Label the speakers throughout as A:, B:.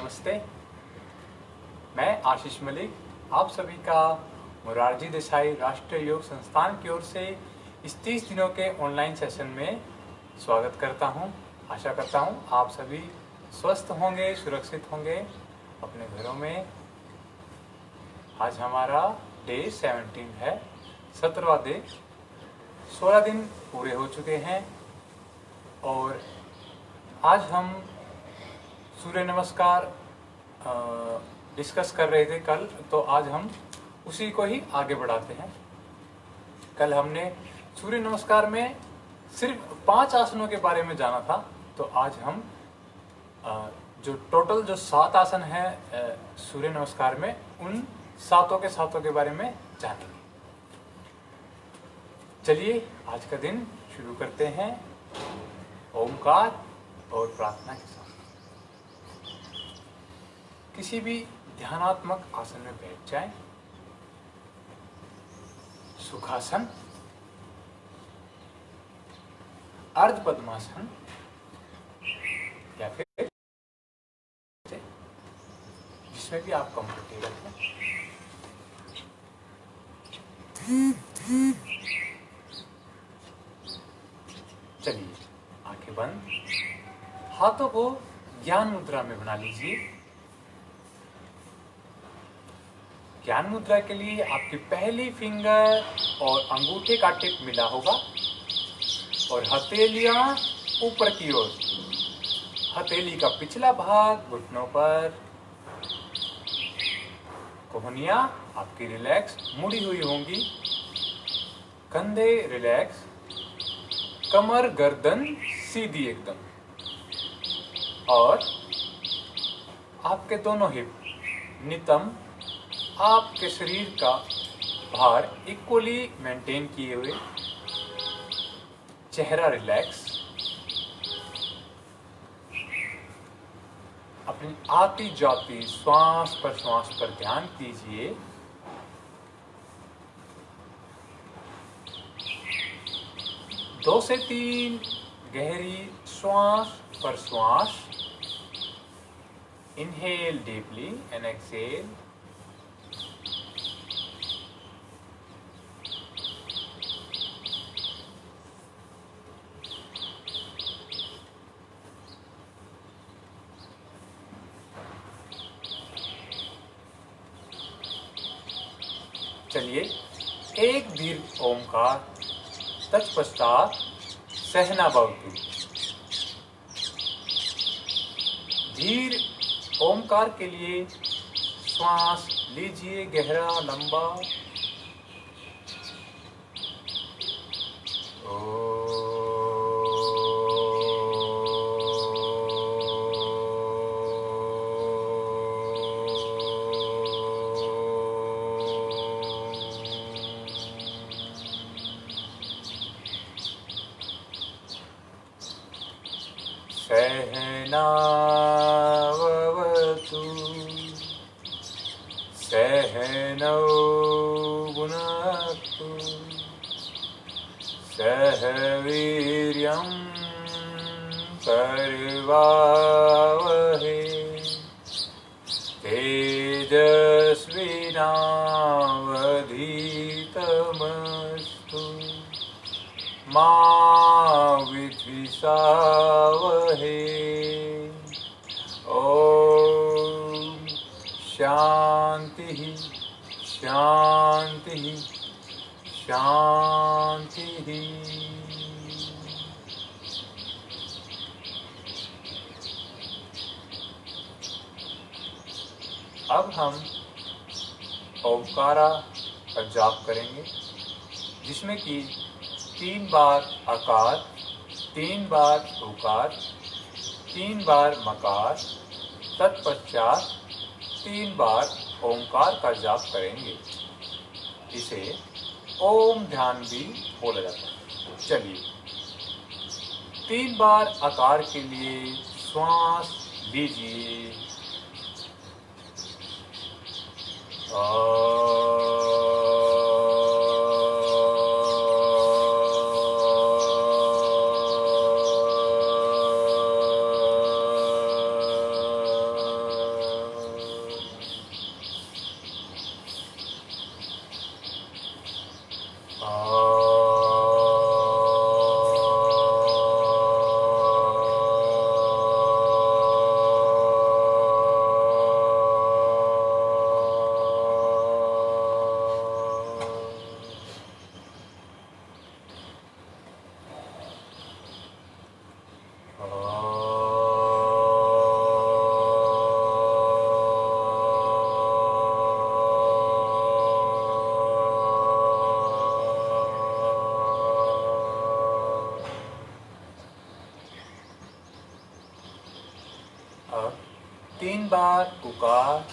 A: नमस्ते। मैं आशीष मलिक आप सभी का मोरारजी देसाई राष्ट्रीय योग संस्थान की ओर से इस 30 दिनों के ऑनलाइन सेशन में स्वागत करता हूं। आशा करता हूं आप सभी स्वस्थ होंगे, सुरक्षित होंगे अपने घरों में। आज हमारा डे 17 है, 17वां दिन। 16 दिन पूरे हो चुके हैं और आज हम सूर्य नमस्कार डिस्कस कर रहे थे कल, तो आज हम उसी को ही आगे बढ़ाते हैं। कल हमने सूर्य नमस्कार में सिर्फ 5 आसनों के बारे में जाना था, तो आज हम जो टोटल 7 आसन है सूर्य नमस्कार में, उन सातों के बारे में जानेंगे। चलिए आज का दिन शुरू करते हैं ओमकार और प्रार्थना के साथ। किसी भी ध्यानात्मक आसन में बैठ जाएं, सुखासन, अर्ध पद्मासन या फिर जिसमें भी आप कंफर्टेबल हैं। चलिए आंखें बंद, हाथों को ज्ञान मुद्रा में बना लीजिए। ज्ञान मुद्रा के लिए आपकी पहली फिंगर और अंगूठे का टिप मिला होगा और हथेलियां ऊपर की ओर, हथेली का पिछला भाग घुटनों पर, कोहनियां आपकी रिलैक्स मुड़ी हुई होंगी, कंधे रिलैक्स, कमर गर्दन सीधी एकदम, और आपके दोनों हिप नितंब आपके शरीर का भार इक्वली मेंटेन किए हुए, चेहरा रिलैक्स। अपनी आती जाती श्वास पर ध्यान दीजिए। दो से 3 गहरी श्वास पर श्वास। Inhale deeply and exhale. चलिए एक दीर्घ ओमकार, तत्पश्चात सहना भवतु। धीर ओमकार के लिए श्वास लीजिए गहरा लंबा। सहनावतु सहनौ भुनक्तु सह वीर्यं करवावहै तेजस्विनावधीतमस्तु मा विद्विषावहै। ओम शांति शांति शांति। अब हम ओमकारा का जाप करेंगे, जिसमें कि 3 बार आकार, 3 बार उकार, 3 बार मकार, तत्पश्चात 3 बार ओमकार का जाप करेंगे। इसे ओम ध्यान भी बोला जाता है। चलिए 3 बार आकार के लिए श्वास लीजिए। 3 बार उकार।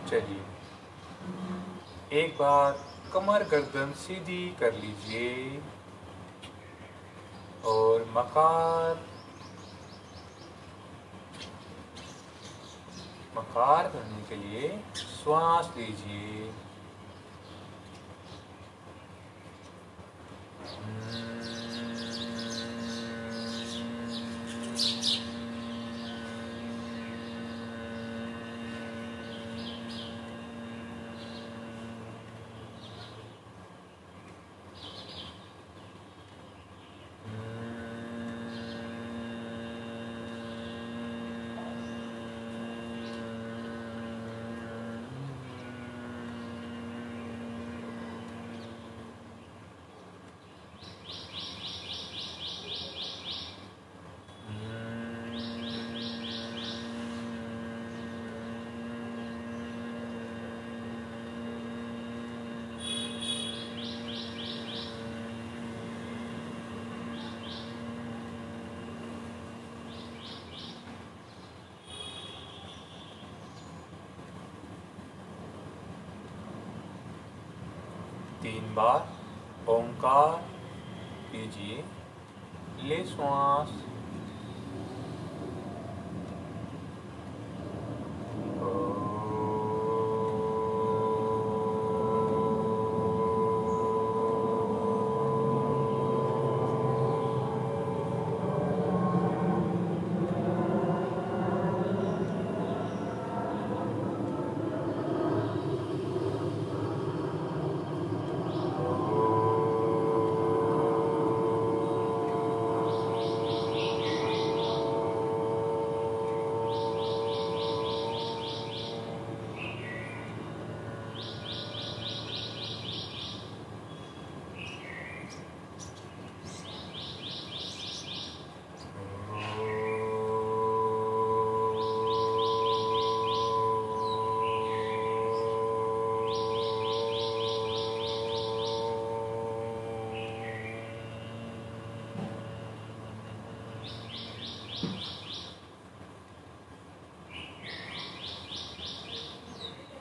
A: चलिए एक बार कमर गर्दन सीधी कर लीजिए और मकार करने के लिए श्वास लीजिए। तीन बार ओंकार कीजिए। ले श्वास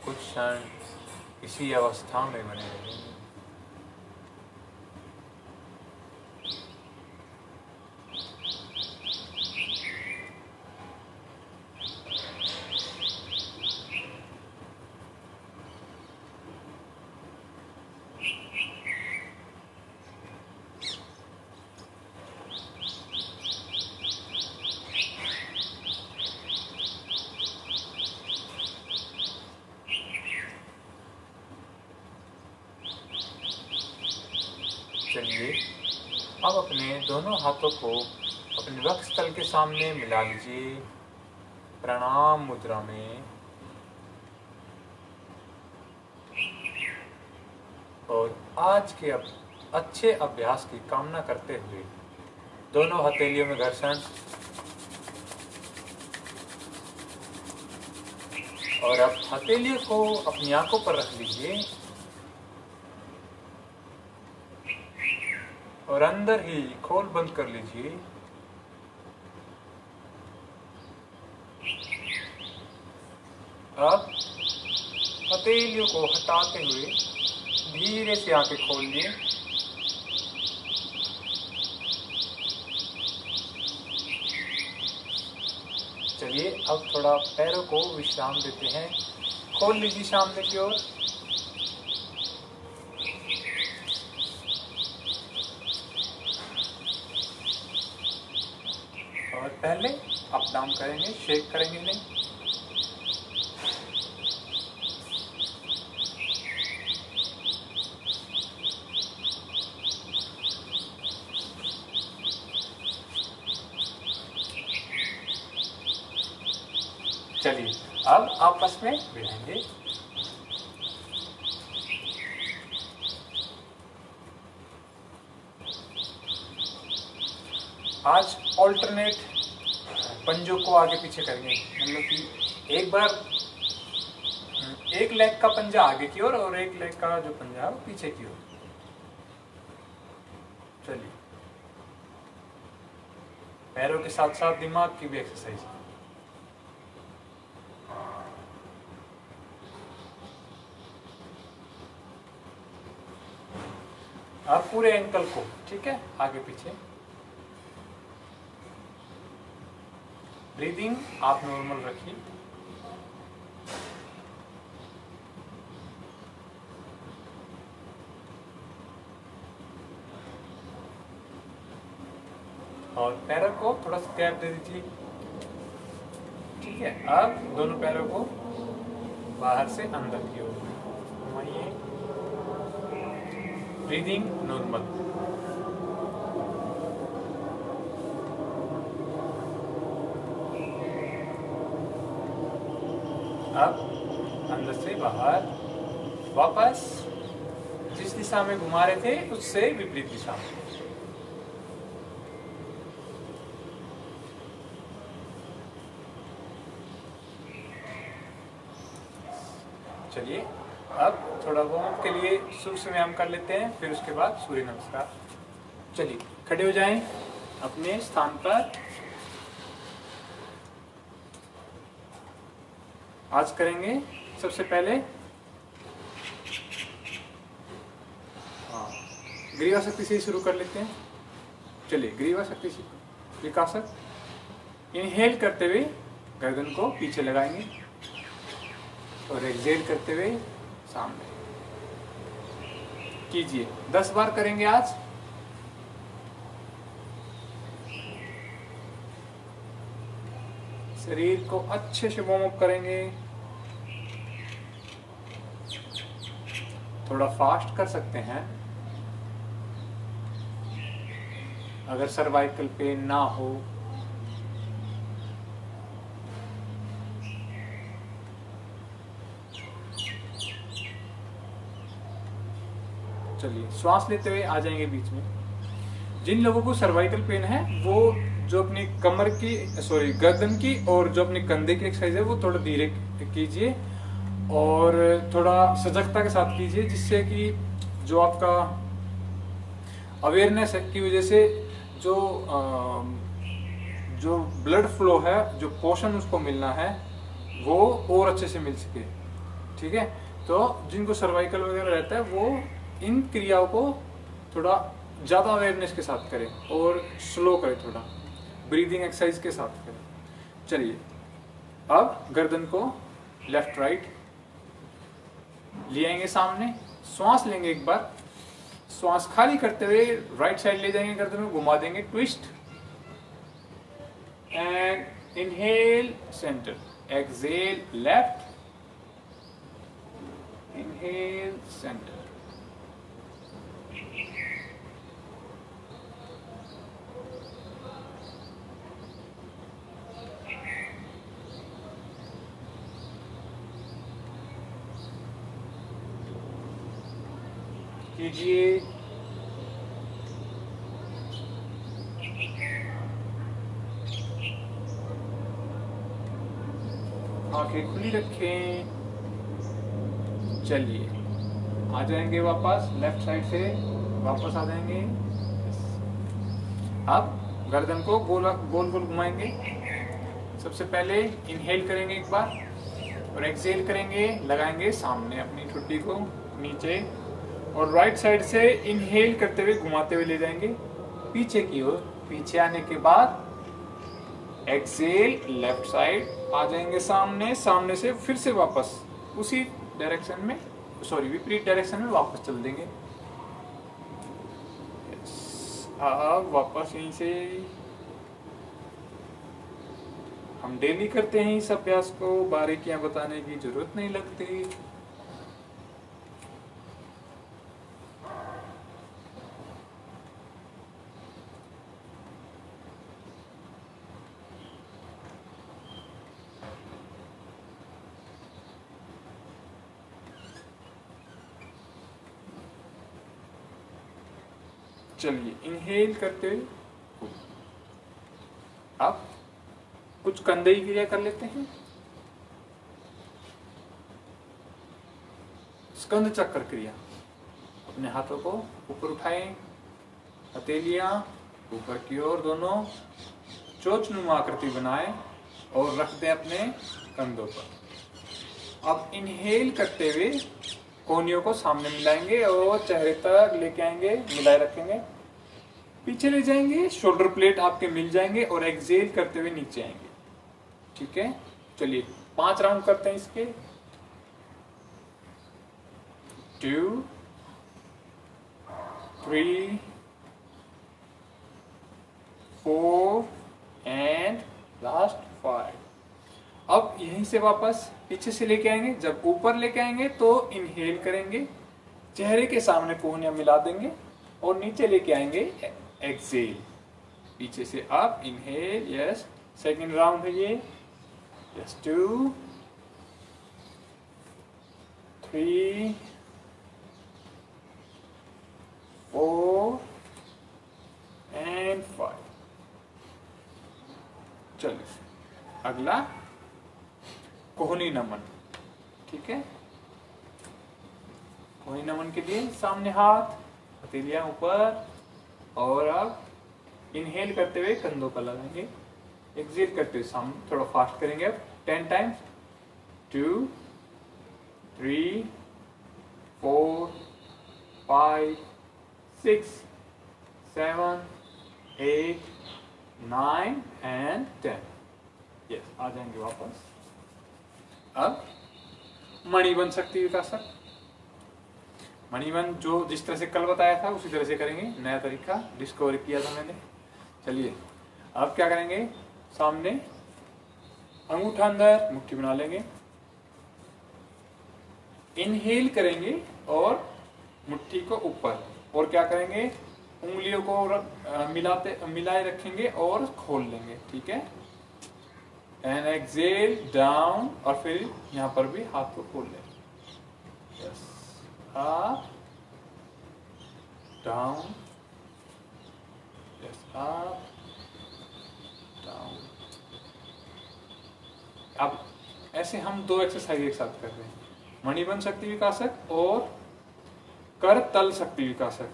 A: कुछ क्षण इसी अवस्था में बने रहें। चलिए अब अपने दोनों हाथों को अपने वक्षस्थल के सामने मिला लीजिए प्रणाम मुद्रा में, और आज के अच्छे अभ्यास की कामना करते हुए दोनों हथेलियों में घर्षण और अब हथेलियों को अपनी आंखों पर रख लीजिए और अंदर ही खोल बंद कर लीजिए। अब हथेलियों को हटाते हुए धीरे से आंखें खोलिए। चलिए अब थोड़ा पैरों को विश्राम देते हैं। खोल लीजिए सामने की ओर। और पहले अप डाउन करेंगे, शेक करेंगे इन्हें। चलिए अब आपस में भिड़ाएंगे। आज ऑल्टरनेट पंजों को आगे पीछे करेंगे, मतलब कि एक बार एक लेग का पंजा आगे की ओर और एक लेग का जो पंजा है वो पीछे की ओर। चलिए, पैरों के साथ साथ दिमाग की भी एक्सरसाइज। अब पूरे एंकल को, ठीक है, आगे पीछे। ब्रीदिंग आप नॉर्मल रखिए। और पैरों को थोड़ा सा गैप दे दीजिए, ठीक है। अब दोनों पैरों को बाहर से अंदर की ओर घुमाइए। Breathing normal. अब अंदर से बाहर, वापस जिस दिशा में घुमा रहे थे उससे विपरीत दिशा में। चलिए अब थोड़ा वार्म अप के लिए सूक्ष्म व्यायाम कर लेते हैं, फिर उसके बाद सूर्य नमस्कार। चलिए खड़े हो जाएं अपने स्थान पर। आज करेंगे सबसे पहले ग्रीवा शक्ति से शुरू कर लेते हैं। चलिए ग्रीवा शक्ति से विकासक। इनहेल करते हुए गर्दन को पीछे लगाएंगे और एक्सहेल करते हुए सामने कीजिए। 10 बार करेंगे आज। शरीर को अच्छे से वार्म अप करेंगे। थोड़ा फास्ट कर सकते हैं अगर सर्वाइकल पेन ना हो। चलिए श्वास लेते हुए आ जाएंगे बीच में। जिन लोगों को सर्वाइकल पेन है वो जो अपनी कमर की गर्दन की और जो अपने कंधे की एक्सरसाइज है वो थोड़ा धीरे कीजिए और थोड़ा सजगता के साथ कीजिए, जिससे कि जो आपका अवेयरनेस की वजह से जो ब्लड फ्लो है, जो पोषण उसको मिलना है वो और अच्छे से मिल सके, ठीक है। तो जिनको सर्वाइकल वगैरह रहता है वो इन क्रियाओं को थोड़ा ज़्यादा अवेयरनेस के साथ करें और स्लो करें, थोड़ा ब्रीदिंग एक्सरसाइज के साथ करें। चलिए अब गर्दन को लेफ्ट राइट ले आएंगे सामने। श्वास लेंगे एक बार। श्वास खाली करते हुए राइट साइड ले जाएंगे, गर्दन में घुमा देंगे, twist and inhale centre, exhale left, inhale centre. कीजिए। आंखें खुली रखें। चलिए आ जाएंगे वापस, लेफ्ट साइड से वापस आ जाएंगे। अब गर्दन को गोल गोल घुमाएंगे। सबसे पहले इनहेल करेंगे एक बार और एक्सहेल करेंगे, लगाएंगे सामने अपनी ठुड्डी को नीचे और राइट साइड से इनहेल करते हुए घुमाते हुए ले जाएंगे पीछे की ओर। पीछे आने के बाद एक्सहेल लेफ्ट साइड आ जाएंगे सामने, सामने से फिर से वापस उसी डायरेक्शन में, विपरीत डायरेक्शन में वापस चल देंगे। अब वापस यहीं से हम डेली करते हैं इस अभ्यास को, बारीकियां बताने की जरूरत नहीं लगती। चलिए इनहेल करते हुए अब कुछ कंधे की क्रिया कर लेते हैं। स्कंद चक्र क्रिया, अपने हाथों को ऊपर उठाएं, हथेलियां ऊपर की ओर दोनों चोंचनुमा आकृति बनाएं और रख दें अपने कंधों पर। अब इनहेल करते हुए कोहनियों को सामने मिलाएंगे और चेहरे तक लेके आएंगे, मिलाए रखेंगे, पीछे ले जाएंगे, शोल्डर प्लेट आपके मिल जाएंगे और एक्सहेल करते हुए नीचे आएंगे। ठीक है, चलिए 5 राउंड करते हैं इसके। 2 3 4 एंड लास्ट 5। अब यहीं से वापस पीछे से लेके आएंगे। जब ऊपर लेके आएंगे तो इनहेल करेंगे, चेहरे के सामने कोहनियां मिला देंगे और नीचे लेके आएंगे, एक्सहेल। पीछे से up, inhale, yes. Second round है ये, यस। 2 3 4 एंड 5। चलिए अगला कोहनी नमन। ठीक है, कोहनी नमन के लिए सामने हाथ, हथेलियां ऊपर, और अब इनहेल करते हुए कंधों पर लगाएंगे, एक्सहेल करते हुए सामने, थोड़ा फास्ट करेंगे। अब 10 टाइम्स। 2 3 4 5 6 7 8 9 एंड 10। यस, आ जाएंगे वापस। अब मणिबंध शक्ति विकासक। मणिबंध जो जिस तरह से कल बताया था उसी तरह से करेंगे, नया तरीका डिस्कवर किया था मैंने। चलिए अब क्या करेंगे, सामने अंगूठा अंदर, मुट्ठी बना लेंगे, इनहेल करेंगे और मुट्ठी को ऊपर, और क्या करेंगे, उंगलियों को मिलाए रखेंगे और खोल लेंगे। ठीक है, एंड एक्सहेल डाउन, और फिर यहां पर भी हाथ को खोल लेंगे। Yes, up down, yes, up down. अब ऐसे हम 2 एक्सरसाइज एक साथ कर रहे हैं, मणिबंध शक्ति विकासक और करतल शक्ति विकासक।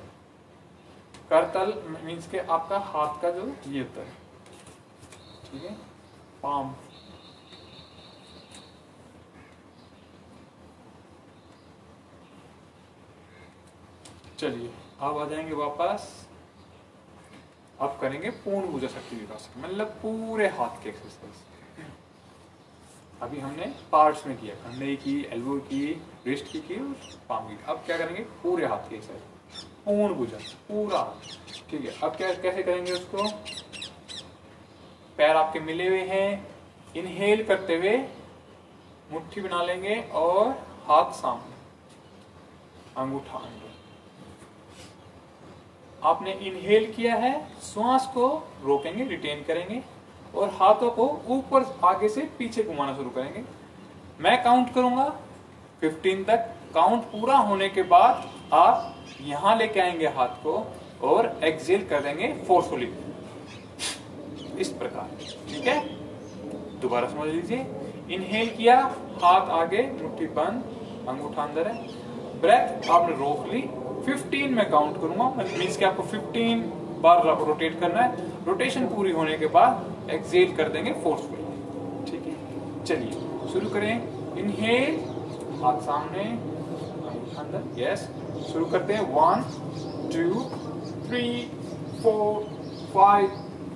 A: करतल मीन्स के आपका हाथ का जो ये होता है, ठीक है, पाम। चलिए अब आ जाएंगे वापस। अब करेंगे पूर्ण भुजा शक्ति विकास, मतलब पूरे हाथ के एक्सरसाइज। अभी हमने पार्ट्स में किया, कंधे की, एल्बो की, रिस्ट की और पाम की। अब क्या करेंगे, पूरे हाथ की एक्सरसाइज, पूर्ण भुजा, पूरा हाथ। ठीक है, अब क्या कैसे करेंगे उसको, पैर आपके मिले हुए हैं, इनहेल करते हुए मुट्ठी बना लेंगे और हाथ सामने, अंगूठा अंदर। आपने इनहेल किया है, श्वास को रोकेंगे, रिटेन करेंगे और हाथों को ऊपर आगे से पीछे घुमाना शुरू करेंगे। मैं काउंट करूंगा 15 तक, काउंट पूरा होने के बाद आप यहां लेके आएंगे हाथ को और एक्सहेल कर देंगे फोर्सफुली, इस प्रकार। ठीक है, दोबारा समझ लीजिए। इनहेल किया, हाथ आगे, मुट्ठी बंद, अंगूठा अंदर है, ब्रेथ आपने रोक ली। 15 में काउंट करूंगा, मीन्स कि आपको 15 बार रोटेट करना है। रोटेशन पूरी होने के बाद एक्सहेल कर देंगे फोर्सफुली। ठीक है, चलिए शुरू करें। इनहेल, हाथ सामने, अंगूठा अंदर, यस। शुरू करते हैं। 1 2 3 4 5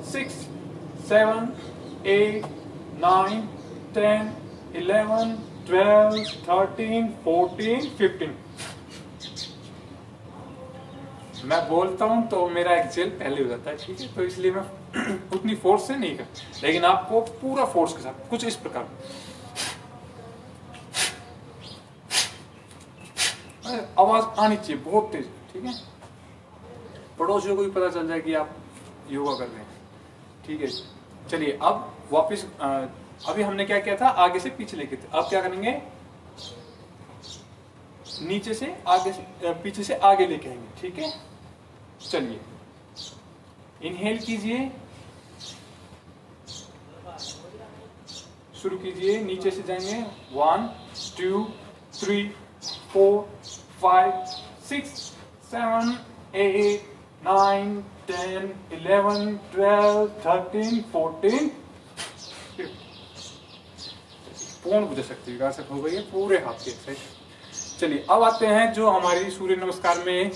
A: 6 7 8 9 10 11 12 13 14 15। मैं बोलता हूँ तो मेरा एक्सेल पहले हो जाता है, ठीक है, तो इसलिए मैं उतनी फोर्स से नहीं कर, लेकिन आपको पूरा फोर्स के साथ कुछ इस प्रकार आवाज आनी चाहिए बहुत तेज, ठीक है, पड़ोसियों को भी पता चल जाए कि आप योगा कर रहे हैं, ठीक है। चलिए अब वापस अभी हमने क्या किया था, आगे से पीछे लेके थे, अब क्या करेंगे, नीचे से आगे से पीछे से आगे लेके आएंगे, ठीक है। चलिए इनहेल कीजिए, शुरू कीजिए, नीचे से जाएंगे 1 2 3 4 5 6 7 8 9 10 11 12 13 14 पूर्ण भुजंग शक्ति विकास हो गई है पूरे हाथ की एक्सरसाइज। चलिए अब आते हैं जो हमारी सूर्य नमस्कार में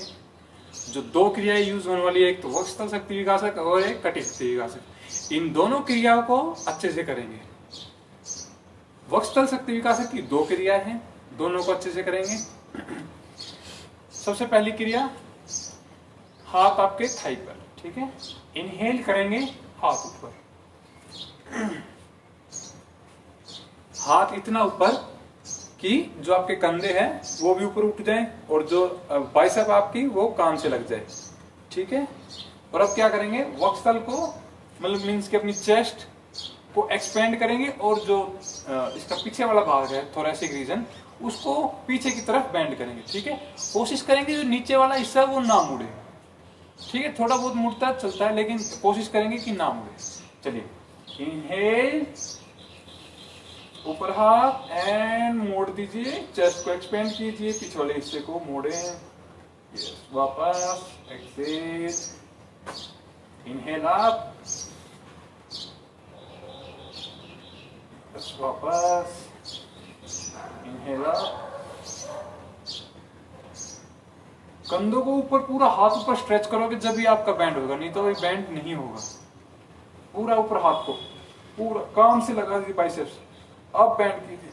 A: जो दो क्रियाएं यूज होने वाली है, एक तो वक्षस्थल शक्ति विकासक और एक कटी शक्ति विकासक। इन दोनों क्रियाओं को अच्छे से करेंगे। वक्षस्थल शक्ति विकासक की दो क्रियाएं हैं, दोनों को अच्छे से करेंगे। सबसे पहली क्रिया हाथ आपके थाई पर, ठीक है, इनहेल करेंगे हाथ ऊपर, हाथ इतना ऊपर कि जो आपके कंधे हैं वो भी ऊपर उठ जाएं और जो बाइसेप आपकी वो कान से लग जाए, ठीक है। और अब क्या करेंगे, वक्षस्थल को मतलब मीन्स कि अपनी चेस्ट को एक्सपेंड करेंगे और जो इसका पीछे वाला भाग है थोरैसिक रीजन उसको पीछे की तरफ बेंड करेंगे, ठीक है। कोशिश करेंगे जो नीचे वाला हिस्सा वो ना मुड़े, ठीक है, थोड़ा बहुत मुड़ता चलता है लेकिन कोशिश करेंगे कि ना मुड़े। चलिए इनहेल ऊपर हाथ एंड मोड़ दीजिए, चेस्ट को एक्सपेंड कीजिए, पीछे वाले हिस्से को मोड़े, यस, वापस एक्सेल, इनहेल अप, वापस इनहेल अप। कंधों को ऊपर, पूरा हाथ ऊपर स्ट्रेच करोगे जब भी आपका बैंड होगा, नहीं तो ये बैंड नहीं होगा। पूरा ऊपर हाथ को पूरा काम से लगा दीजिए बाइसेप्स, अब बैंड कीजिए,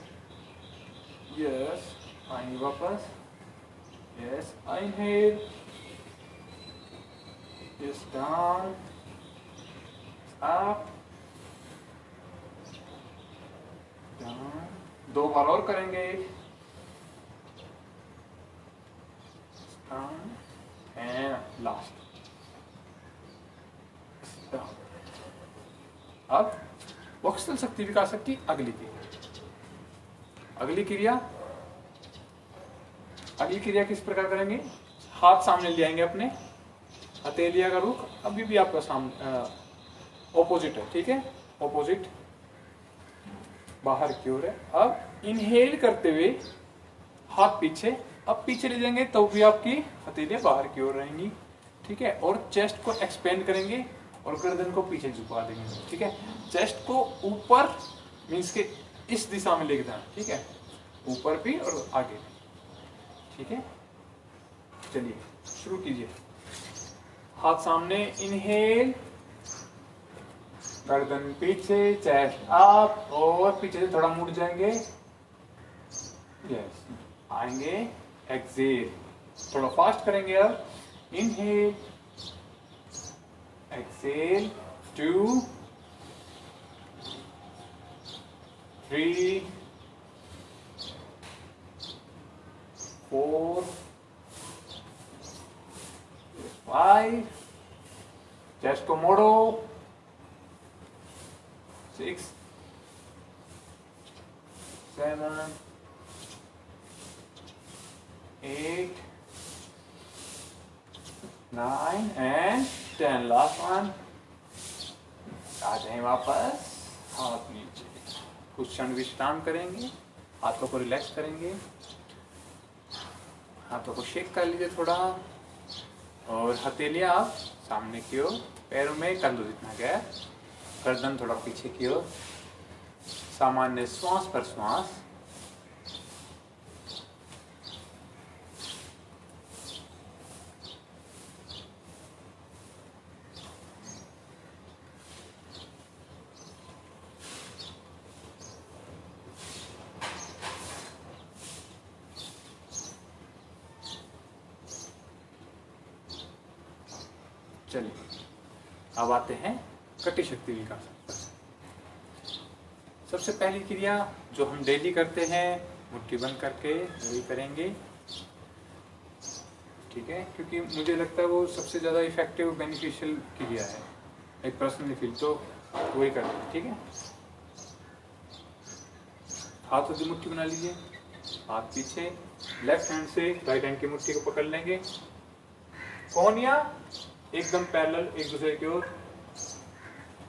A: यस, आएंगे वापस, yes, inhale, yes, down, up, down, 2 बार और करेंगे, डाउन एंड लास्ट डाउन। अब वक्षस्थल शक्ति विकासक की अगली क्रिया किस प्रकार करेंगे, हाथ सामने ले आएंगे अपने, हथेलिया का रुख अभी भी आपका सामने ऑपोजिट है, ठीक है, ऑपोजिट बाहर की ओर है। अब इनहेल करते हुए हाथ पीछे, अब पीछे ले जाएंगे तो भी आपकी हथेलियां बाहर की ओर रहेंगी, ठीक है, और चेस्ट को एक्सपेंड करेंगे और गर्दन को पीछे झुका देंगे, ठीक है। चेस्ट को ऊपर मीन्स के इस दिशा में लेके जाना, ठीक है, ऊपर भी और आगे भी, ठीक है। चलिए शुरू कीजिए, हाथ सामने, इनहेल, गर्दन पीछे, चेस्ट अप और पीछे से थोड़ा मुड़ जाएंगे, यस, आएंगे, एक्सेल, थोड़ा फास्ट करेंगे। अब इनहेल, एक्सेल, 2 3 4 5, चेस्ट को मोड़ो, 6 7 8 9 एंड 10, लास्ट वन, आ जाए वापस, हाथ नीचे, कुछ क्षण विश्राम करेंगे, हाथों को रिलैक्स करेंगे, हाथों को शेक कर लीजिए थोड़ा और हथेलियां आप सामने की ओर, पैरों में कंधों जितना गैप, गर्दन थोड़ा पीछे की ओर, सामान्य श्वास पर श्वास। चलिए अब आते हैं कटी शक्ति विकास। सबसे पहली क्रिया जो हम डेली करते हैं मुट्ठी बंद करके वही करेंगे, ठीक है, क्योंकि मुझे लगता है वो सबसे ज़्यादा इफेक्टिव बेनिफिशियल क्रिया है, एक पर्सनली फील, तो वही करते हैं। ठीक है, हाथों से मुट्ठी बना लीजिए, हाथ पीछे, लेफ्ट हैंड से राइट हैंड की मुट्ठी को पकड़ लेंगे, कोहनियां एकदम पैरेलल एक दूसरे की ओर।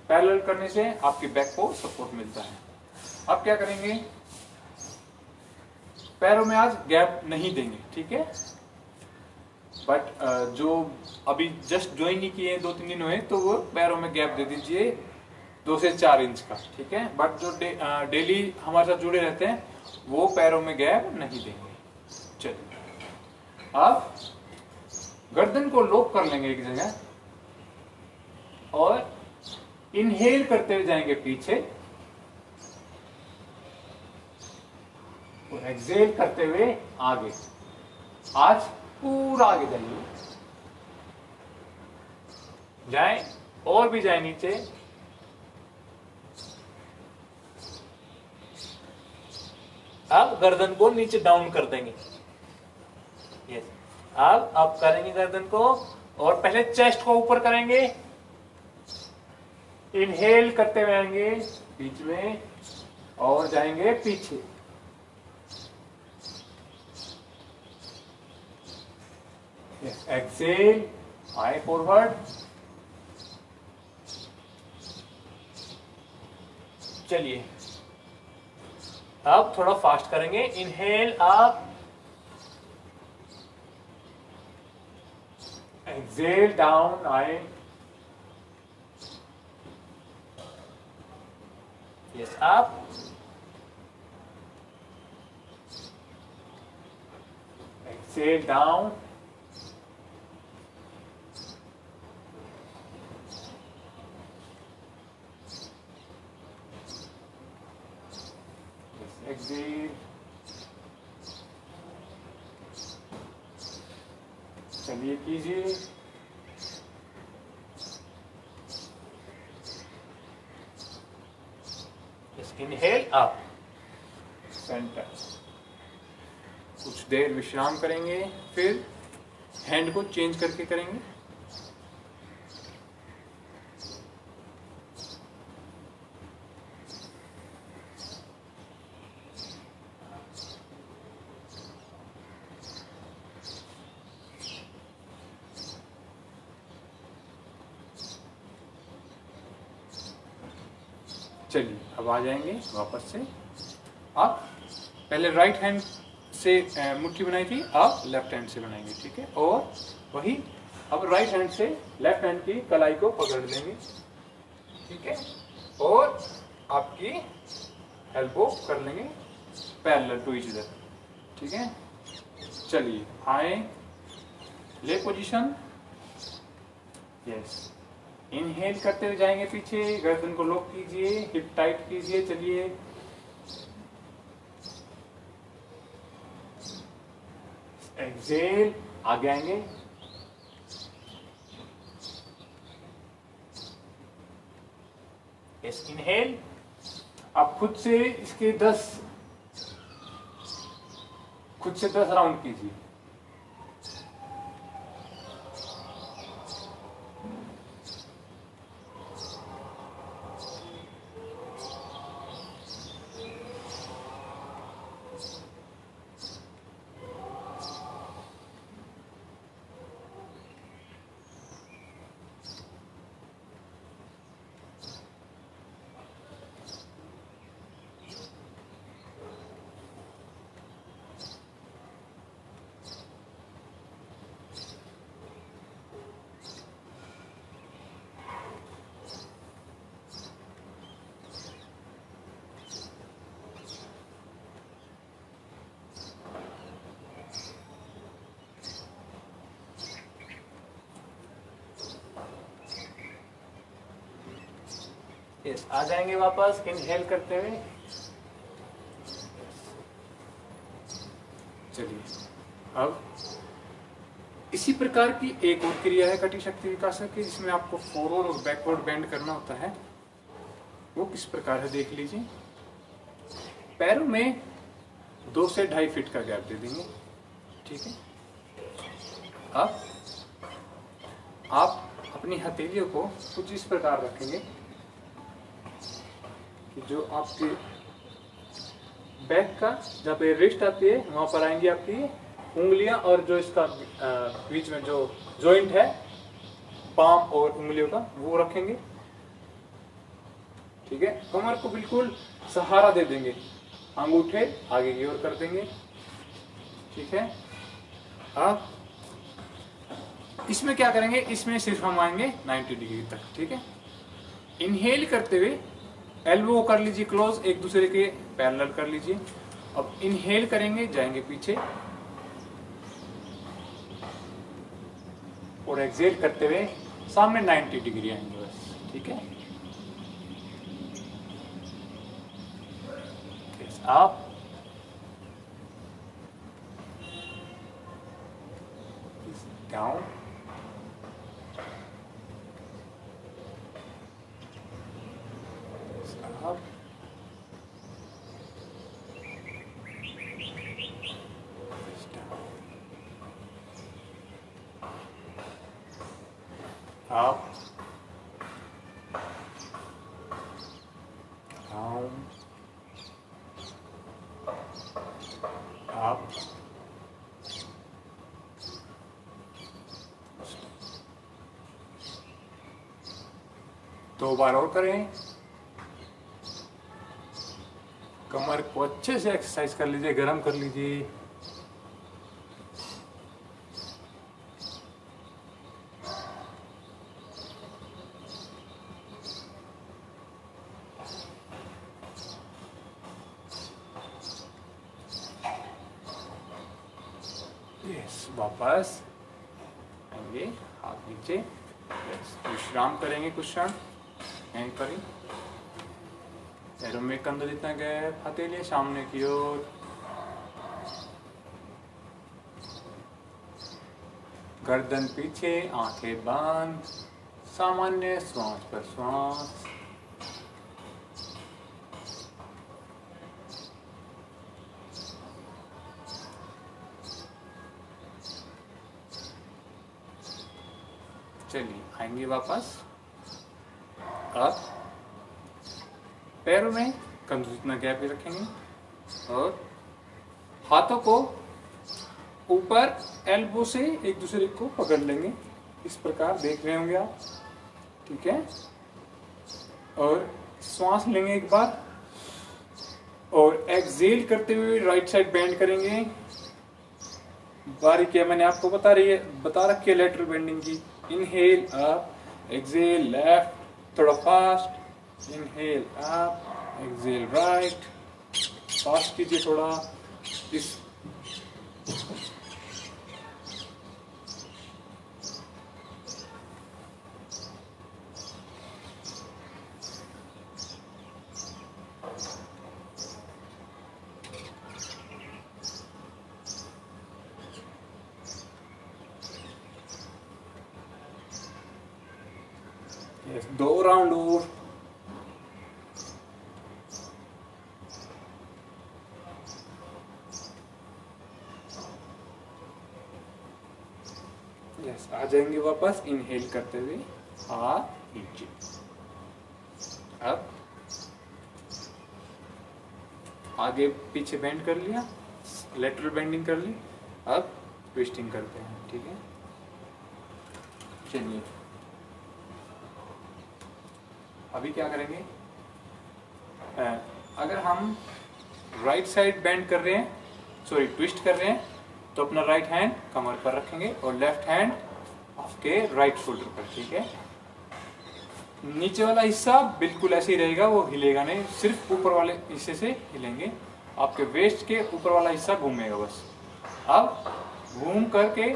A: पैरेलल करने से आपकी बैक को सपोर्ट मिलता है। अब क्या करेंगे, पैरों में आज गैप नहीं देंगे, ठीक है, बट जो अभी जस्ट ज्वाइन ही किए 2-3 दिन हुए तो वो पैरों में गैप दे दीजिए 2 से 4 इंच का, ठीक है, बट जो डेली हमारे साथ जुड़े रहते हैं वो पैरों में गैप नहीं देंगे। चलिए अब गर्दन को लॉक कर लेंगे एक जगह और इनहेल करते हुए जाएंगे पीछे और एक्सहेल करते हुए आगे। आज पूरा आगे जाए और भी जाए नीचे, अब गर्दन को नीचे डाउन कर देंगे। यस, अब आप करेंगे गर्दन को और पहले चेस्ट को ऊपर करेंगे, इनहेल करते हुए आएंगे बीच में और जाएंगे पीछे। एक्सेल, आए फॉरवर्ड, चलिए अब थोड़ा फास्ट करेंगे, इनहेल अप, एक्सेल डाउन, आए, yes up, exhale down, exhale, चलिए कीजिए, इनहेल अप, सेंटर, कुछ देर विश्राम करेंगे, फिर हैंड को चेंज करके करेंगे। चलिए अब आ जाएंगे वापस से। आप पहले राइट हैंड से मुट्ठी बनाई थी, आप लेफ्ट हैंड से बनाएंगे, ठीक है, और वही अब राइट हैंड से लेफ्ट हैंड की कलाई को पकड़ लेंगे, ठीक है, और आपकी एल्बो कर लेंगे पैरेलल टू ईच अदर, ठीक है। चलिए आए, ले पोजीशन, यस, इनहेल करते हुए जाएंगे पीछे, गर्दन को लॉक कीजिए, हिप टाइट कीजिए, चलिए, एक्सेल, आगे आएंगे, यस, इनहेल, आप खुद से इसके 10 राउंड कीजिए। यस, आ जाएंगे वापस इनहेल करते हुए, चलिए अब इसी प्रकार की एक और क्रिया है कटी शक्ति विकासक की, जिसमें आपको फॉरवर्ड और बैकवर्ड बेंड करना होता है। वो किस प्रकार है देख लीजिए। पैरों में 2 से 2.5 फीट का गैप दे देंगे, ठीक है। अब आप अपनी हथेलियों को कुछ इस प्रकार रखेंगे कि जो आपके बैक का जहाँ पे रिस्ट आती है वहां पर आएंगी आपकी उंगलियां, और जो इसका बीच में जो जॉइंट है पाम और उंगलियों का वो रखेंगे, ठीक है। कमर को बिल्कुल सहारा दे देंगे, अंगूठे आगे की ओर कर देंगे, ठीक है। अब इसमें क्या करेंगे, इसमें सिर्फ हम आएंगे 90 डिग्री तक, ठीक है। इनहेल करते हुए एल्बो कर लीजिए क्लोज, एक दूसरे के पैरेलल कर लीजिए। अब इनहेल करेंगे, जाएंगे पीछे, और एक्सहेल करते हुए सामने 90 डिग्री आएंगे बस, ठीक है। आप down, up, up, down, up, 2 बार और करें। कमर को अच्छे से एक्सरसाइज कर लीजिए, गर्म कर लीजिए। यस, वापस आएंगे, हाथ नीचे, विश्राम करेंगे कुछ क्षण यहीं पर ही। पैरों में कंधे जितना गैप, हथेली सामने की ओर, गर्दन पीछे, आंखें बंद, सामान्य श्वास पर श्वास। चलिए आएंगे वापस। अब पैरों में कंधे जितना गैप रखेंगे और हाथों को ऊपर एल्बो से एक दूसरे को पकड़ लेंगे, इस प्रकार देख रहे होंगे आप, ठीक है। और श्वास लेंगे एक बार, और एक्सहेल करते हुए राइट साइड बेंड करेंगे। बारीकी मैंने आपको बता रखी है लेटरल बेंडिंग की। इनहेल अप, एक्सहेल लेफ्ट, थोड़ा fast, inhale up, exhale right, fast कीजिए थोड़ा। इस yes, 2 राउंड और। यस, आ जाएंगे वापस इनहेल करते हुए हाथ नीचे। अब आगे पीछे बेंड कर लिया, लेटरल बेंडिंग कर ली। अब ट्विस्टिंग करते हैं, ठीक है। चलिए अभी क्या करेंगे, अगर हम राइट साइड बेंड कर रहे हैं, सॉरी ट्विस्ट कर रहे हैं, तो अपना राइट हैंड कमर पर रखेंगे और लेफ्ट हैंड आपके राइट शोल्डर पर, ठीक है। नीचे वाला हिस्सा बिल्कुल ऐसे ही रहेगा, वो हिलेगा नहीं, सिर्फ ऊपर वाले हिस्से से हिलेंगे। आपके वेस्ट के ऊपर वाला हिस्सा घूमेगा बस। अब घूम करके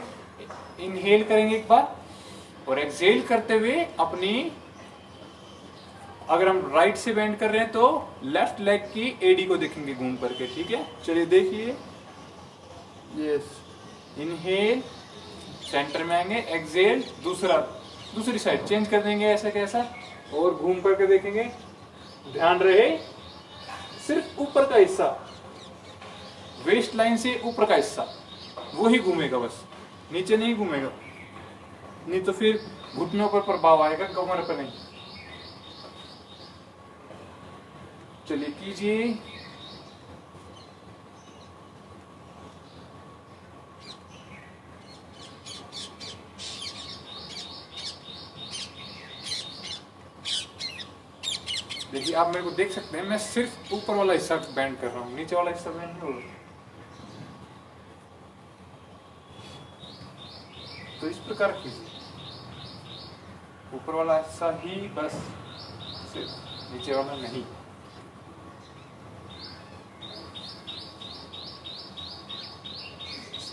A: इनहेल करेंगे एक बार, और एक्सहेल करते हुए अपनी, अगर हम राइट से बेंड कर रहे हैं तो लेफ्ट लेग की एडी को देखेंगे घूम करके, ठीक है। चलिए देखिए, यस, इनहेल सेंटर में आएंगे, एक्सेल दूसरी साइड चेंज कर देंगे ऐसा कैसा, और घूम करके देखेंगे। ध्यान रहे सिर्फ ऊपर का हिस्सा, वेस्ट लाइन से ऊपर का हिस्सा वो ही घूमेगा, बस नीचे नहीं घूमेगा, नहीं तो फिर घुटनों पर प्रभाव आएगा, कमर पर नहीं। चलिए कीजिए। देखिए आप मेरे को देख सकते हैं, मैं सिर्फ ऊपर वाला हिस्सा बैंड कर रहा हूँ, नीचे वाला हिस्सा बैंड नहीं हो रहा। तो इस प्रकार कीजिए, ऊपर वाला हिस्सा ही बस, सिर्फ नीचे वाला नहीं।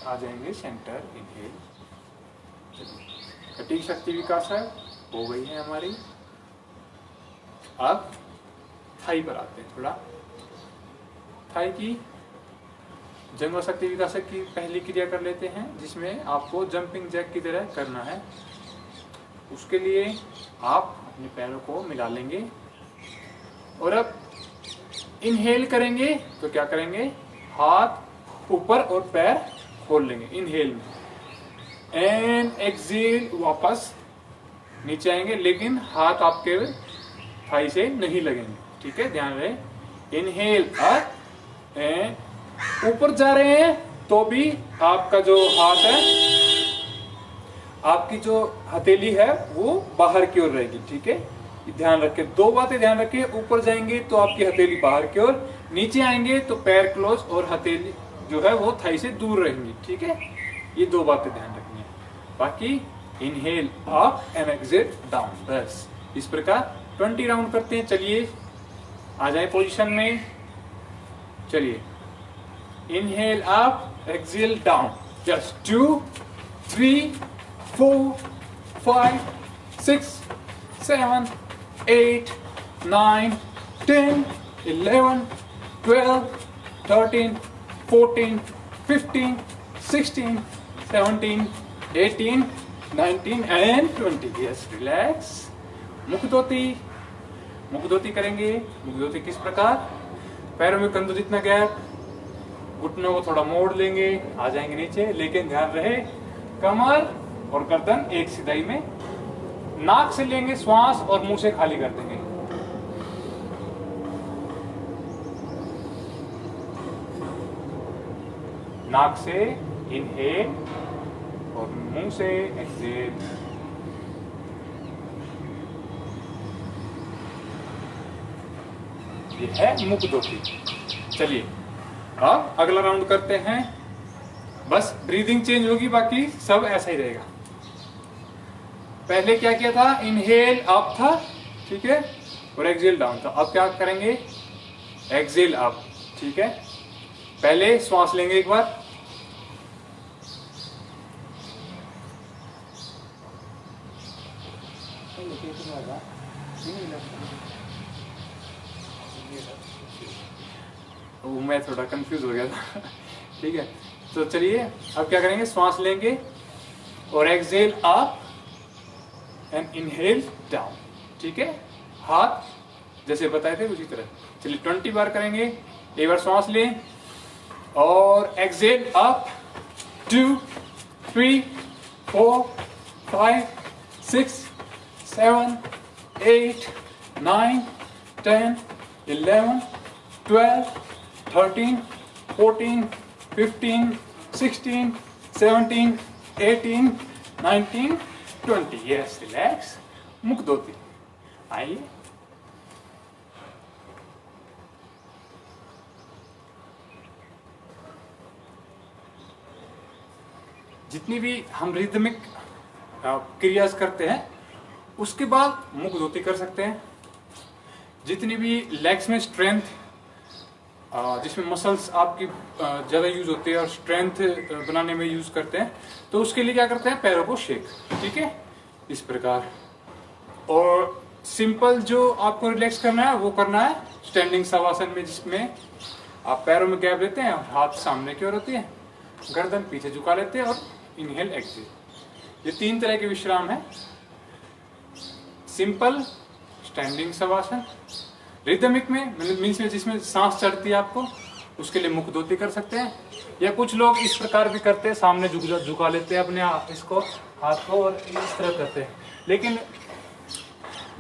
A: आ जाएंगे सेंटर, इनहेल। कटिंग शक्ति विकास है हो गई है हमारी। अब थाई पर आते हैं। थोड़ा थाई की जंघा शक्ति विकास की पहली क्रिया कर लेते हैं, जिसमें आपको जंपिंग जैक की तरह करना है। उसके लिए आप अपने पैरों को मिला लेंगे और अब इनहेल करेंगे तो क्या करेंगे, हाथ ऊपर और पैर खोल लेंगे इनहेल में, एंड एक्सेल वापस नीचे आएंगे, लेकिन हाथ आपके थाई से नहीं लगेंगे। ठीक है, ध्यान रहे। इनहेल अप एंड ऊपर जा रहे हैं तो भी आपका जो हाथ है, आपकी जो हथेली है वो बाहर की ओर रहेगी। ठीक है, ध्यान रखें, दो बातें ध्यान रखें। ऊपर जाएंगे तो आपकी हथेली बाहर की ओर, नीचे आएंगे तो पैर क्लोज और हथेली जो है वो थाई से दूर रहेंगी। ठीक है, ये दो बातें ध्यान रखनी है। बाकी inhale up and exhale down, बस इस प्रकार 20 राउंड करते हैं। चलिए आ जाए पोजीशन में। चलिए inhale up, exhale down, just 2 3 4 5 6 7 8 9 10 11 12 13 14 15 16 17 18 19 and 20। yes, relax। मुखधोती करेंगे। मुखधोती किस प्रकार, पैरों में कंधों जितना गैप, घुटनों को थोड़ा मोड़ लेंगे, आ जाएंगे नीचे, लेकिन ध्यान रहे कमर और गर्दन एक सिधाई में। नाक से लेंगे श्वास और मुंह से खाली कर देंगे। नाक से इनहेल और मुंह से एक्सेल। ये है मुखधोती। चलिए अब अगला राउंड करते हैं। बस ब्रीदिंग चेंज होगी, बाकी सब ऐसा ही रहेगा। पहले क्या किया था, इनहेल अप था, ठीक है, और एक्सेल डाउन था। अब क्या करेंगे, एक्सेल अप। ठीक है, पहले श्वास लेंगे एक बार, मैं थोड़ा कंफ्यूज हो गया था। ठीक है, तो चलिए अब क्या करेंगे, श्वास लेंगे और exhale up and inhale down. ठीक है, हाथ जैसे बताए थे उसी तरह। चलिए 20 बार करेंगे। एक बार श्वास लें और एक्सेल अप, 2 3 4 5 6 7 8 9 10 11 12 13 14 15 16 17 18 19 20। Yes, relax. मुखधोती। आइए जितनी भी हम रिदमिक क्रियास करते हैं उसके बाद मुखधोती कर सकते हैं। जितनी भी लेग्स में स्ट्रेंथ, जिसमें मसल्स आपकी ज़्यादा यूज होते हैं और स्ट्रेंथ बनाने में यूज करते हैं, तो उसके लिए क्या करते हैं, पैरों को शेक। ठीक है, इस प्रकार। और सिंपल जो आपको रिलैक्स करना है वो करना है स्टैंडिंग शवासन में, जिसमें आप पैरों में गैप लेते हैं और हाथ सामने की ओर होती है, गर्दन पीछे झुका लेते हैं और इनहेल एक्सेल। ये 3 तरह के विश्राम है। सिंपल स्टैंडिंग शवासन, रिदमिक में मीन्स में जिसमें सांस चढ़ती है आपको, उसके लिए मुख धोती कर सकते हैं, या कुछ लोग इस प्रकार भी करते हैं, सामने झुका लेते हैं अपने इसको हाथ को और इस तरह करते हैं। लेकिन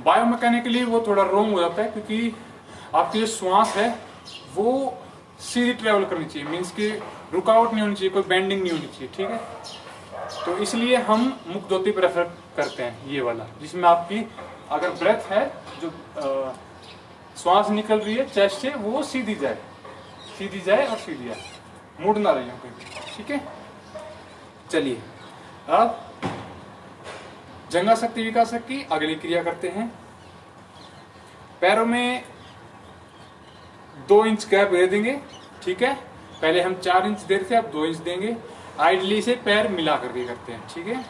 A: बायोमैकेनिकली वो थोड़ा रॉन्ग हो जाता है, क्योंकि आपकी जो श्वास है वो सीधी ट्रेवल करनी चाहिए, मीन्स कि रुकावट नहीं होनी चाहिए, कोई बेंडिंग नहीं होनी चाहिए, ठीक है। तो इसलिए हम मुख धोती प्रेफर करते हैं, ये वाला, जिसमें आपकी अगर ब्रेथ है जो श्वास निकल रही है चेस्ट से, वो सीधी जाए और सीधी आए, मुड़ ना रही हो कहीं, ठीक है। चलिए अब जंघा शक्ति विकासक की अगली क्रिया करते हैं। पैरों में 2 इंच गैप दे देंगे, ठीक है। पहले हम 4 इंच दे रहे थे, अब 2 इंच देंगे। आइडली से पैर मिला करके करते हैं, ठीक है।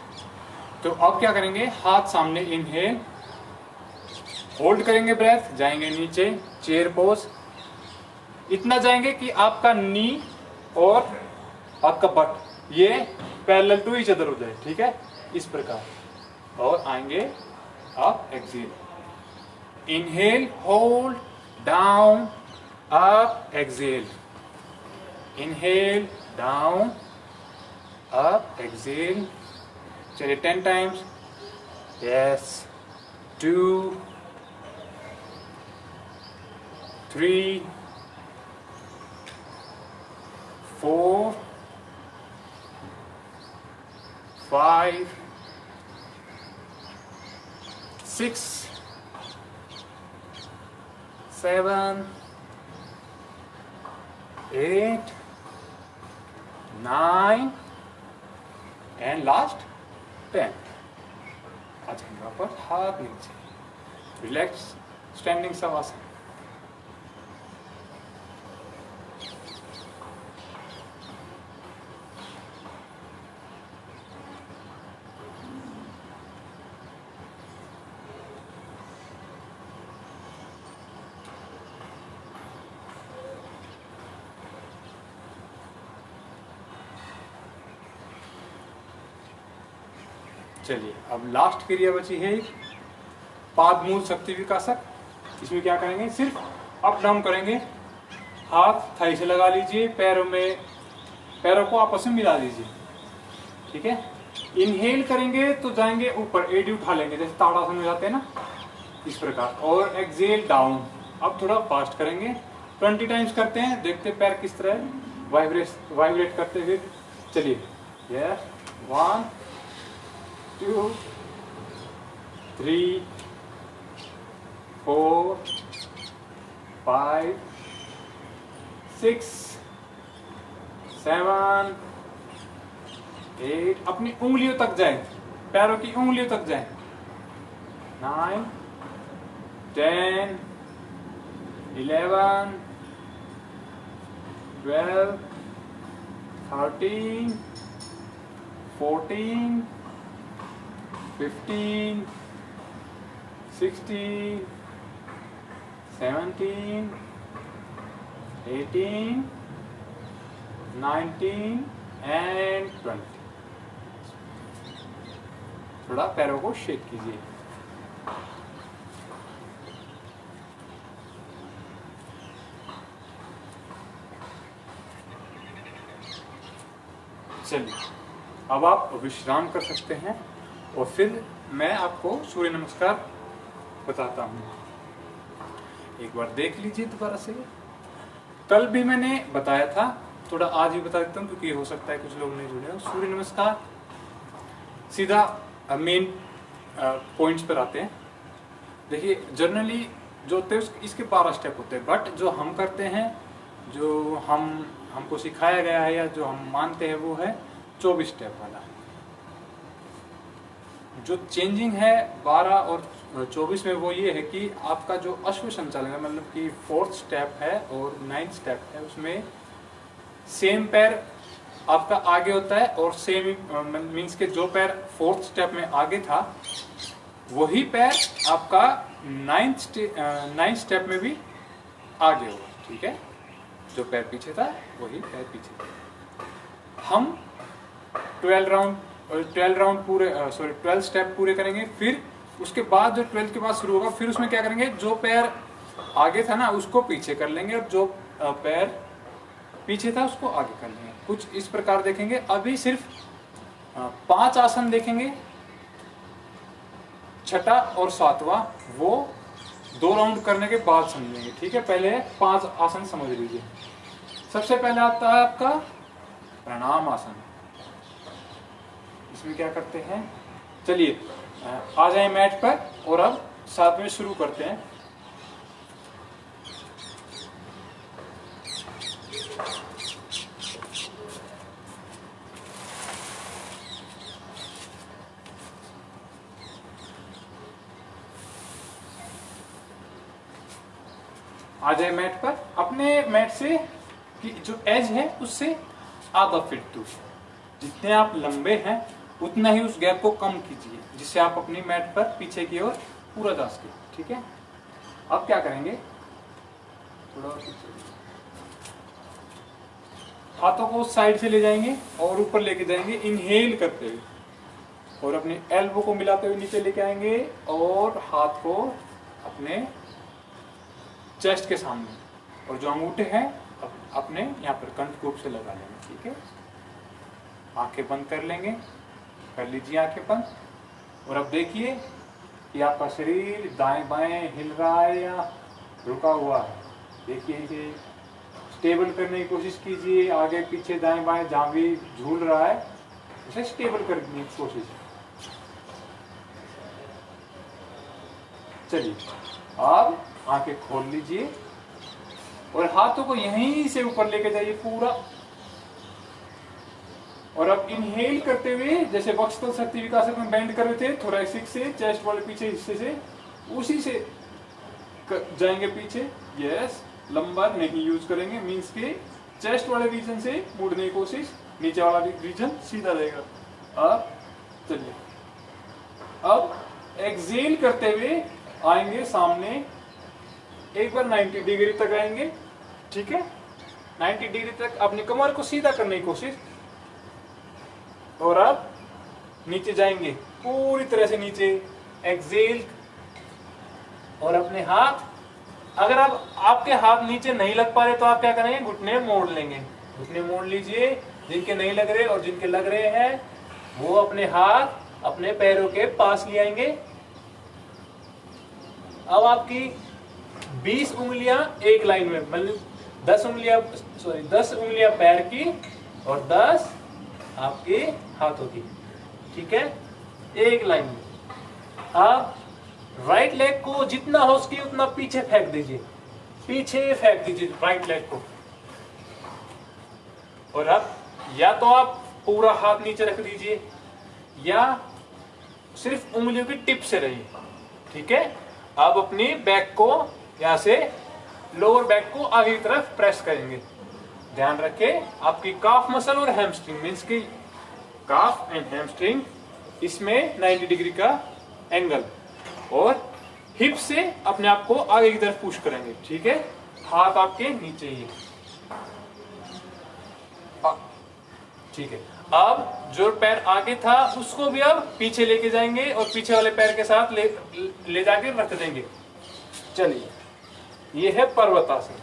A: तो अब क्या करेंगे, हाथ सामने, इनहेल, होल्ड करेंगे ब्रेथ, जाएंगे नीचे, चेयर पोज, इतना जाएंगे कि आपका नी और आपका बट ये पैरेलल टू ईच अदर हो जाए, ठीक है, इस प्रकार। और आएंगे आप exhale, inhale, hold, down, up, exhale, inhale, down, up, exhale. चलिए 10 टाइम्स, यस, 2, 3, 4, 5, 6, 7, 8, 9 एंड लास्ट 10। आ जाएंगे वापस, हाथ नीचे, रिलैक्स स्टैंडिंग शवासन। चलिए अब लास्ट क्रिया बची है पाद मूल शक्ति विकासक। इसमें क्या करेंगे, सिर्फ अप डाउन करेंगे, हाथ थाई से लगा लीजिए, पैरों को आपस में मिला लीजिए, ठीक है। इनहेल करेंगे तो जाएंगे ऊपर, एडी उठा लेंगे, जैसे ताड़ासन में जाते हैं ना, इस प्रकार। और एक्सेल डाउन। अब थोड़ा फास्ट करेंगे, 20 टाइम्स करते हैं, देखते पैर किस तरह वाइब्रेट करते हुए। चलिए, यस, 1, 2, 3, 4, 5, 6, 7, 8, अपनी उंगलियों तक जाए, पैरों की उंगलियों तक जाए। 9, 10, 11, 12, 13, 14, 15, 16, 17, 18, 19 एंड 20। थोड़ा पैरों को शेक कीजिए। चलिए अब आप विश्राम कर सकते हैं और फिर मैं आपको सूर्य नमस्कार बताता हूँ। एक बार देख लीजिए दोबारा से। कल भी मैंने बताया था, थोड़ा आज भी बता देता हूँ क्योंकि हो सकता है कुछ लोग नहीं जुड़े हो। सूर्य नमस्कार सीधा मेन पॉइंट्स पर आते हैं। देखिए जनरली जो होते हैं इसके 12 स्टेप होते हैं, बट जो हम करते हैं, जो हमको सिखाया गया है या जो हम मानते हैं वो है 24 स्टेप वाला। जो चेंजिंग है 12 और 24 में वो ये है कि आपका जो अश्व संचालन है, मतलब कि 4th स्टेप है और 9th स्टेप है, उसमें सेम पैर आपका आगे होता है और सेम मीन्स के जो पैर 4th स्टेप में आगे था वही पैर आपका 9th स्टेप में भी आगे होगा, ठीक है। जो पैर पीछे था वही पैर पीछे था। हम 12 राउंड और 12 राउंड पूरे 12 स्टेप पूरे करेंगे। फिर उसके बाद जो 12 के बाद शुरू होगा, फिर उसमें क्या करेंगे, जो पैर आगे था ना उसको पीछे कर लेंगे और जो पैर पीछे था उसको आगे कर लेंगे। कुछ इस प्रकार देखेंगे। अभी सिर्फ 5 आसन देखेंगे, छठा और सातवां वो 2 राउंड करने के बाद समझेंगे। ठीक है, पहले 5 आसन समझ लीजिए। सबसे पहले आता है आपका प्रणाम आसन। इसमें क्या करते हैं, चलिए आ जाए मैट पर और अब साथ में शुरू करते हैं। आ जाए मैट पर, अपने मैट से कि जो एज है उससे आधा फीट दूर, जितने आप लंबे हैं उतना ही उस गैप को कम कीजिए, जिससे आप अपनी मैट पर पीछे की ओर पूरा जा सके। ठीक है, अब क्या करेंगे, थोड़ा हाथों को साइड से ले जाएंगे और ऊपर लेके जाएंगे इनहेल करते हुए, और अपने एल्बो को मिलाते हुए नीचे लेके आएंगे और हाथ को अपने चेस्ट के सामने, और जो अंगूठे हैं अपने यहाँ पर कंठकोप से लगा लेंगे। ठीक है, आंखें बंद कर लेंगे, कर लीजिए आंखें बंद। और अब देखिए कि आपका शरीर दाएं बाएं हिल रहा है या रुका हुआ है। देखिए इसे स्टेबल करने की कोशिश कीजिए, आगे पीछे दाएं बाएं जहाँ भी झूल रहा है उसे स्टेबल करने की कोशिश। चलिए अब आंखें खोल लीजिए और हाथों को यहीं से ऊपर लेके जाइए पूरा, और अब इनहेल करते हुए जैसे वक्षस्थल शक्ति विकासक में बेंड कर रहे थे, थोरैसिक से चेस्ट वाले पीछे हिस्से से उसी से जाएंगे पीछे। यस, लंबर नहीं यूज करेंगे, मींस के चेस्ट वाले रीजन से मुड़ने की कोशिश, नीचे वाला रीजन सीधा रहेगा। अब चलिए, अब एक्सेल करते हुए आएंगे सामने, एक बार 90 डिग्री तक आएंगे। ठीक है, 90 डिग्री तक अपनी कमर को सीधा करने की कोशिश, और अब नीचे जाएंगे पूरी तरह से नीचे, एक्सेल, और अपने हाथ, अगर अब आपके हाथ नीचे नहीं लग पा रहे तो आप क्या करेंगे, घुटने मोड़ लेंगे। घुटने मोड़ लीजिए, जिनके नहीं लग रहे, और जिनके लग रहे हैं वो अपने हाथ अपने पैरों के पास ले आएंगे। अब आपकी 20 उंगलियां एक लाइन में, मतलब 10 उंगलियां पैर की और 10 आपके हाथों की। ठीक है, एक लाइन में। अब राइट लेग को जितना हो सके उतना पीछे फेंक दीजिए, पीछे फेंक दीजिए राइट लेग को। और अब या तो आप पूरा हाथ नीचे रख दीजिए या सिर्फ उंगलियों की टिप से रहिए। ठीक है, अब अपनी बैक को यहां से लोअर बैक को आगे की तरफ प्रेस करेंगे। ध्यान रखें, आपकी काफ मसल और हैमस्ट्रिंग, मींस की काफ एंड हैमस्ट्रिंग, इसमें 90 डिग्री का एंगल, और हिप से अपने आप को आगे की तरफ पुश करेंगे। ठीक है, हाथ आपके नीचे ही। ठीक है, अब जो पैर आगे था उसको भी अब पीछे लेके जाएंगे और पीछे वाले पैर के साथ ले जाके रख देंगे। चलिए, ये है पर्वतासन।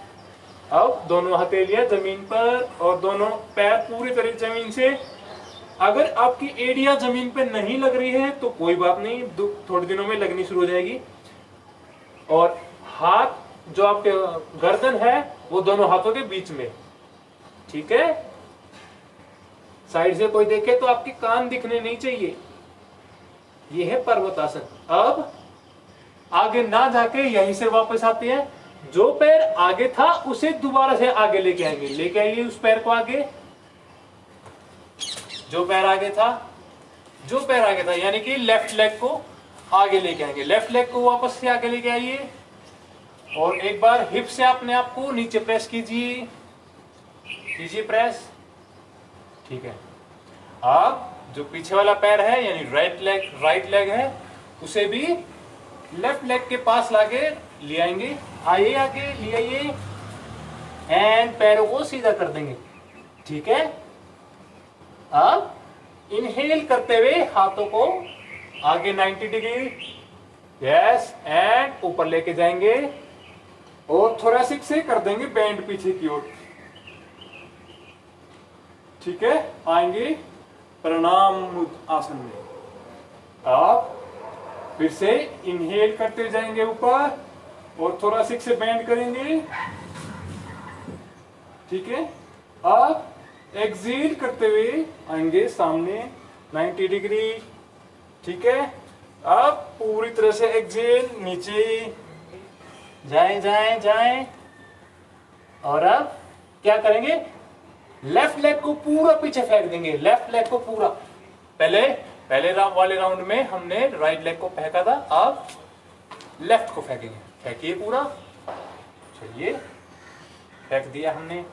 A: अब दोनों हथेलियां जमीन पर और दोनों पैर पूरी तरह जमीन से। अगर आपकी एड़ियां जमीन पे नहीं लग रही है तो कोई बात नहीं, थोड़े दिनों में लगनी शुरू हो जाएगी। और हाथ जो आपके गर्दन है वो दोनों हाथों के बीच में। ठीक है, साइड से कोई देखे तो आपके कान दिखने नहीं चाहिए। ये है पर्वतासन। अब आगे ना जाके यहीं से वापस आते हैं, जो पैर आगे था उसे दोबारा से आगे लेके आएंगे। लेके आइए उस पैर को आगे, जो पैर आगे था, यानी कि लेफ्ट लेग को आगे लेके आएंगे। लेफ्ट लेग को वापस से आगे लेके आइए और एक बार हिप से अपने आप को नीचे प्रेस कीजिए प्रेस। ठीक है, अब जो पीछे वाला पैर है यानी राइट लेग है, उसे भी लेफ्ट लेग के पास लाके ले आएंगे। आइए आगे ले आइए एंड पैरों को सीधा कर देंगे। ठीक है, अब इनहेल करते हुए हाथों को आगे 90 डिग्री, यस, एंड ऊपर लेके जाएंगे और थोरेसिक से कर देंगे बैंड पीछे की ओर। ठीक है, आएंगे प्रणाम आसन में। आप फिर से इनहेल करते जाएंगे ऊपर और थोरेसिक से बैंड करेंगे। ठीक है, अब एक्सेल करते हुए आएंगे सामने 90 डिग्री। ठीक है, अब पूरी तरह से एक्सेल, नीचे जाएं जाएं जाएं। और अब क्या करेंगे, लेफ्ट लेग को पूरा पीछे फेंक देंगे, लेफ्ट लेग को पूरा। पहले वाले राउंड में हमने राइट लेग को फेंका था, अब लेफ्ट को फेंकेंगे। फेंकिए पूरा, चलिए, फेंक दिया हमने।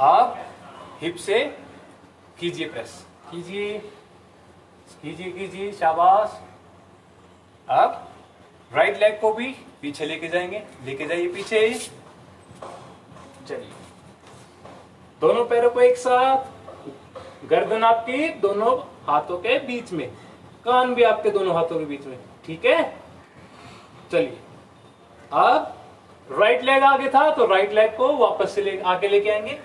A: आप हिप से कीजिए प्रेस, कीजिए कीजिए कीजिए, शाबाश। अब राइट लेग को भी पीछे लेके जाएंगे, लेके जाइए पीछे। चलिए, दोनों पैरों को एक साथ, गर्दन आपकी दोनों हाथों के बीच में, कान भी आपके दोनों हाथों के बीच में। ठीक है, चलिए, अब राइट लेग आगे था तो राइट लेग को वापस से आगे लेके आएंगे।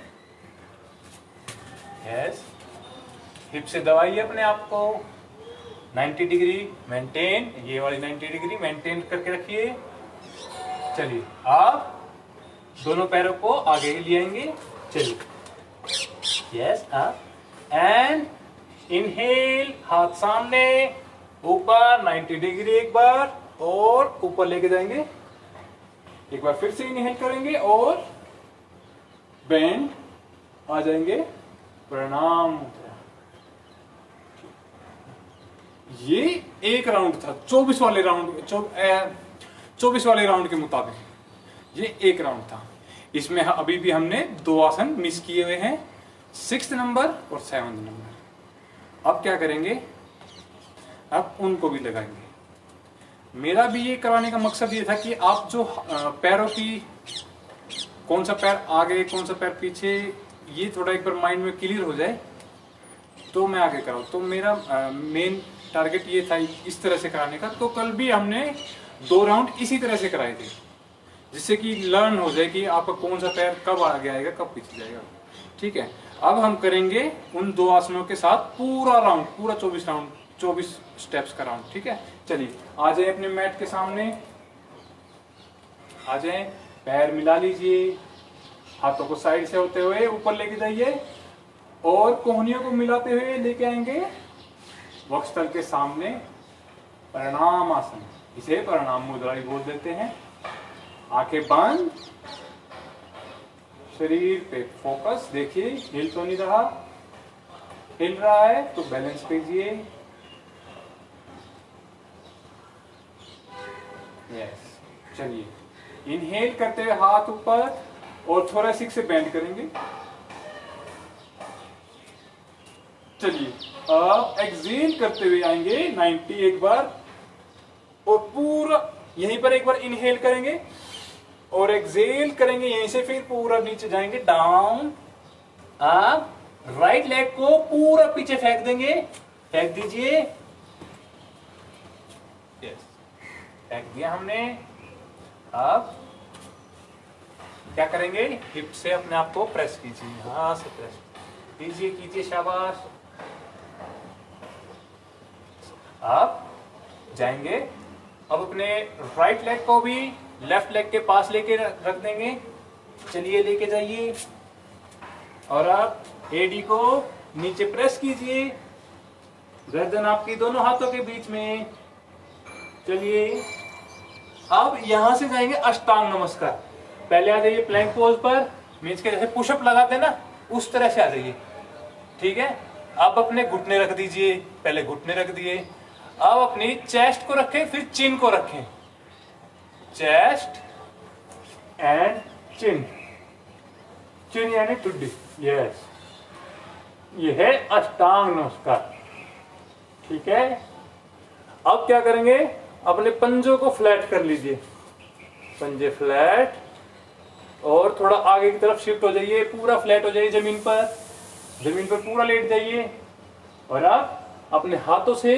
A: यस, हिप से दबाइए अपने आप को, 90 डिग्री मेंटेन, ये वाली 90 डिग्री मेंटेन करके रखिए। चलिए, आप दोनों पैरों को आगे ले आएंगे। चलिए, यस, अप एंड इनहेल, हाथ सामने, ऊपर 90 डिग्री एक बार और ऊपर लेके जाएंगे। एक बार फिर से इनहेल करेंगे और बेंड आ जाएंगे, प्रणाम। ये एक राउंड था 24 वाले राउंड, 24 वाले राउंड के मुताबिक ये एक राउंड था। इसमें अभी भी हमने 2 आसन मिस किए हुए हैं, 6th नंबर और 7th नंबर। अब क्या करेंगे, अब उनको भी लगाएंगे। मेरा भी ये करवाने का मकसद ये था कि आप जो पैरों की, कौन सा पैर आगे कौन सा पैर पीछे, ये थोड़ा एक बार माइंड में क्लियर हो जाए तो मैं आगे कराऊं। तो मेरा मेन टारगेट ये था इस तरह से कराने का। तो कल भी हमने 2 राउंड इसी तरह से कराए थे, जिससे कि लर्न हो जाए कि आपका कौन सा पैर कब आगे आएगा कब पीछे जाएगा। ठीक है, अब हम करेंगे उन 2 आसनों के साथ पूरा राउंड, पूरा 24 राउंड, 24 स्टेप्स का राउंड। ठीक है, चलिए, आ जाए अपने मैट के सामने, आ जाए, पैर मिला लीजिए, हाथों को साइड से होते हुए ऊपर लेके जाइए और कोहनियों को मिलाते हुए लेके आएंगे वक्षस्थल के सामने, प्रणाम आसन। इसे प्रणाम मुद्रा भी बोल देते हैं। आंखें बंद, शरीर पे फोकस, देखिए हिल तो नहीं रहा, हिल रहा है तो बैलेंस कीजिए। यस, चलिए, इनहेल करते हुए हाथ ऊपर और थोरेसिक से बेंड करेंगे। चलिए, अब एक्सेल करते हुए आएंगे 90 एक बार और पूरा यहीं पर एक बार इनहेल करेंगे और एक्सेल करेंगे यहीं से, फिर पूरा नीचे जाएंगे, डाउन अप। राइट लेग को पूरा पीछे फेंक देंगे, फेंक दीजिए। यस, फेंक दिया हमने। अब क्या करेंगे, हिप से अपने आप को प्रेस कीजिए, यहां से प्रेस कीजिए, कीजिए, शाबाश। अब जाएंगे, अब अपने राइट लेग को भी लेफ्ट लेग के पास लेके रख देंगे। चलिए, लेके जाइए और आप एडी को नीचे प्रेस कीजिए, गर्दन आपकी दोनों हाथों के बीच में। चलिए, अब यहां से जाएंगे अष्टांग नमस्कार। पहले आ जाइए प्लैंक पोज पर, मीन्स के जैसे पुशअप लगाते हैं ना, उस तरह से आ जाइए। ठीक है, अब अपने घुटने रख दीजिए, पहले घुटने रख दिए। अब अपनी चेस्ट को रखें, फिर चिन को रखें, चेस्ट एंड चिन, चिन यानी टुड्डी। यस, ये है अष्टांग नमस्कार। ठीक है, अब क्या करेंगे, अपने पंजों को फ्लैट कर लीजिए, पंजे फ्लैट, और थोड़ा आगे की तरफ शिफ्ट हो जाइए, पूरा फ्लैट हो जाइए जमीन पर, जमीन पर पूरा लेट जाइए। और आप अपने हाथों से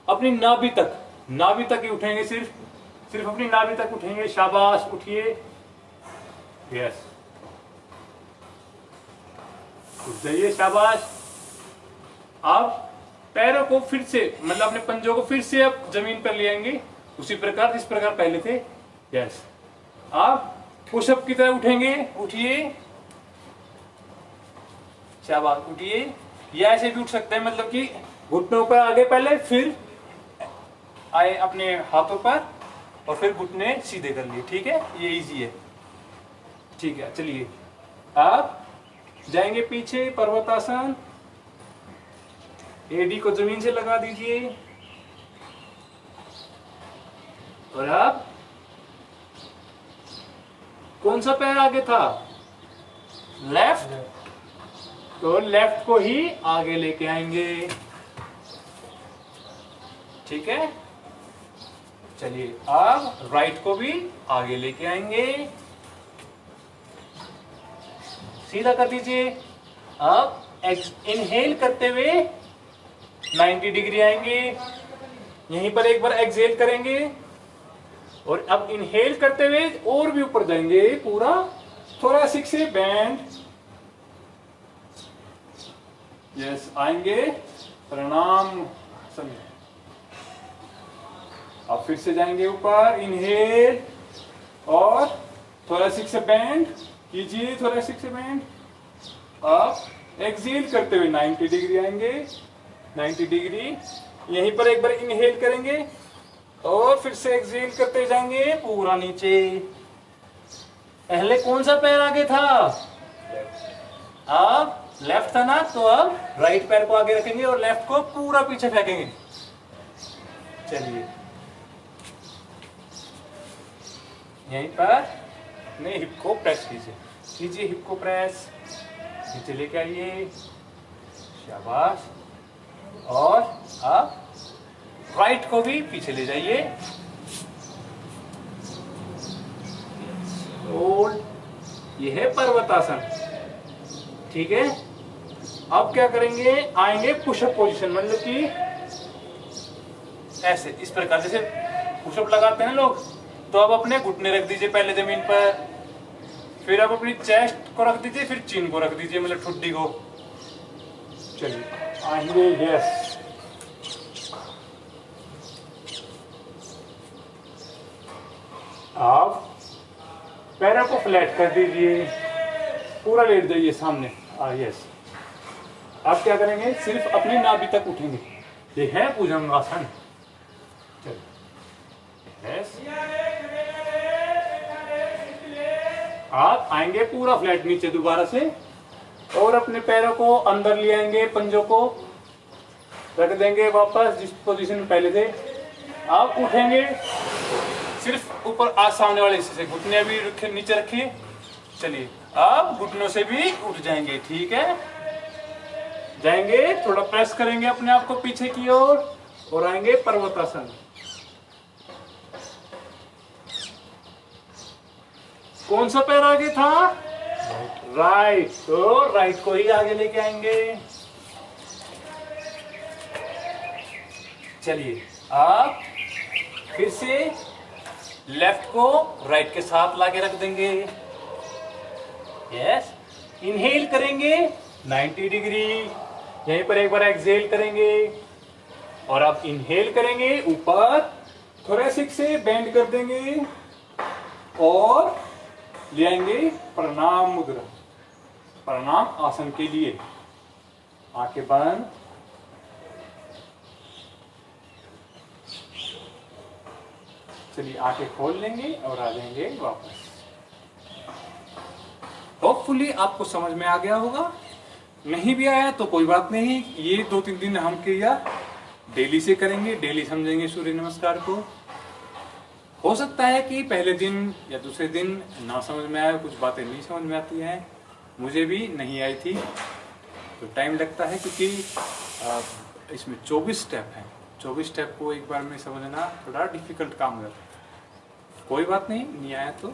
A: अपनी नाभि तक ही उठेंगे, सिर्फ अपनी नाभि तक उठेंगे। शाबाश, उठिए। यस, उठ जाइए, शाबाश। आप पैरों को फिर से, मतलब अपने पंजों को फिर से आप जमीन पर ले आएंगे, उसी प्रकार जिस प्रकार पहले थे। यस, आप पुशअप की तरह उठेंगे। उठिए, शाबाश, उठिए। या ऐसे भी उठ सकते हैं, मतलब कि घुटनों पर आगे पहले, फिर आए अपने हाथों पर, और फिर घुटने सीधे कर लिए। ठीक है, ये इजी है। ठीक है, चलिए आप जाएंगे पीछे, पर्वतासन। एडी को जमीन से लगा दीजिए, और आप कौन सा पैर आगे था? लेफ्ट, तो लेफ्ट को ही आगे लेके आएंगे। ठीक है, चलिए अब राइट को भी आगे लेके आएंगे, सीधा कर दीजिए। अब इनहेल करते हुए 90 डिग्री आएंगे, यहीं पर एक बार एक्सहेल करेंगे, और अब इनहेल करते हुए और भी ऊपर जाएंगे, पूरा थोरेसिक से बेंड। यस, आएंगे, प्रणाम। अब फिर से जाएंगे ऊपर, इनहेल, और थोरेसिक से बेंड कीजिए, थोरेसिक से बेंड। अब एक्सहेल करते हुए 90 डिग्री आएंगे, 90 डिग्री, यहीं पर एक बार इनहेल करेंगे, और फिर से एक्सहेल करते जाएंगे पूरा नीचे। पहले कौन सा पैर आगे था? अब लेफ्ट था ना, तो अब राइट पैर को आगे रखेंगे और लेफ्ट को पूरा पीछे फेंकेंगे। चलिए, यहीं पर नहीं, हिप को प्रेस कीजिए, कीजिए हिप को प्रेस, नीचे लेके आइए, शाबाश। और अब राइट को भी पीछे ले जाइए, होल्ड। ये है पर्वतासन। ठीक है, अब क्या करेंगे? आएंगे पुशअप पोजीशन, मतलब कि ऐसे, इस प्रकार जैसे पुशअप लगाते हैं लोग। तो अब अपने घुटने रख दीजिए पहले जमीन पर, फिर अब अपनी चेस्ट को रख दीजिए, फिर चिन को रख दीजिए, मतलब ठुड्डी को। चलिए आएंगे, यस, आप पैरों को फ्लैट कर दीजिए, पूरा लेट जाइए सामने। यस, आप क्या करेंगे? सिर्फ अपनी नाभि तक उठेंगे, ये है भुजंगासन। चलिए, यस, आप आएंगे पूरा फ्लैट नीचे दोबारा से, और अपने पैरों को अंदर ले आएंगे, पंजों को रख देंगे वापस जिस पोजीशन में पहले थे। आप उठेंगे सिर्फ ऊपर, आज सामने वाले हिस्से से, घुटने भी नीचे रखिए। चलिए, आप घुटनों से भी उठ जाएंगे। ठीक है, जाएंगे, थोड़ा प्रेस करेंगे अपने आप को पीछे की ओर, और आएंगे पर्वतासन। कौन सा पैर आगे था? राइट, तो राइट को ही आगे लेके आएंगे। चलिए, आप फिर से लेफ्ट को राइट के साथ लाके रख देंगे। यस, इनहेल करेंगे 90 डिग्री, यहीं पर एक बार एक्सहेल करेंगे, और आप इनहेल करेंगे ऊपर, थोरेसिक से बेंड कर देंगे, और ले आएंगे प्रणाम मुद्रा, प्रणाम आसन के लिए। आंखें बंद, चलिए आंखें खोल लेंगे और आ जाएंगे वापस। होपफुली आपको समझ में आ गया होगा, नहीं भी आया तो कोई बात नहीं, ये 2-3 दिन हम क्रिया डेली से करेंगे, डेली समझेंगे सूर्य नमस्कार को। हो सकता है कि पहले दिन या दूसरे दिन ना समझ में आए, कुछ बातें नहीं समझ में आती हैं, मुझे भी नहीं आई थी, तो टाइम लगता है, क्योंकि इसमें 24 स्टेप हैं। 24 स्टेप को एक बार में समझना थोड़ा डिफिकल्ट काम हो जाता है। कोई बात नहीं आया तो,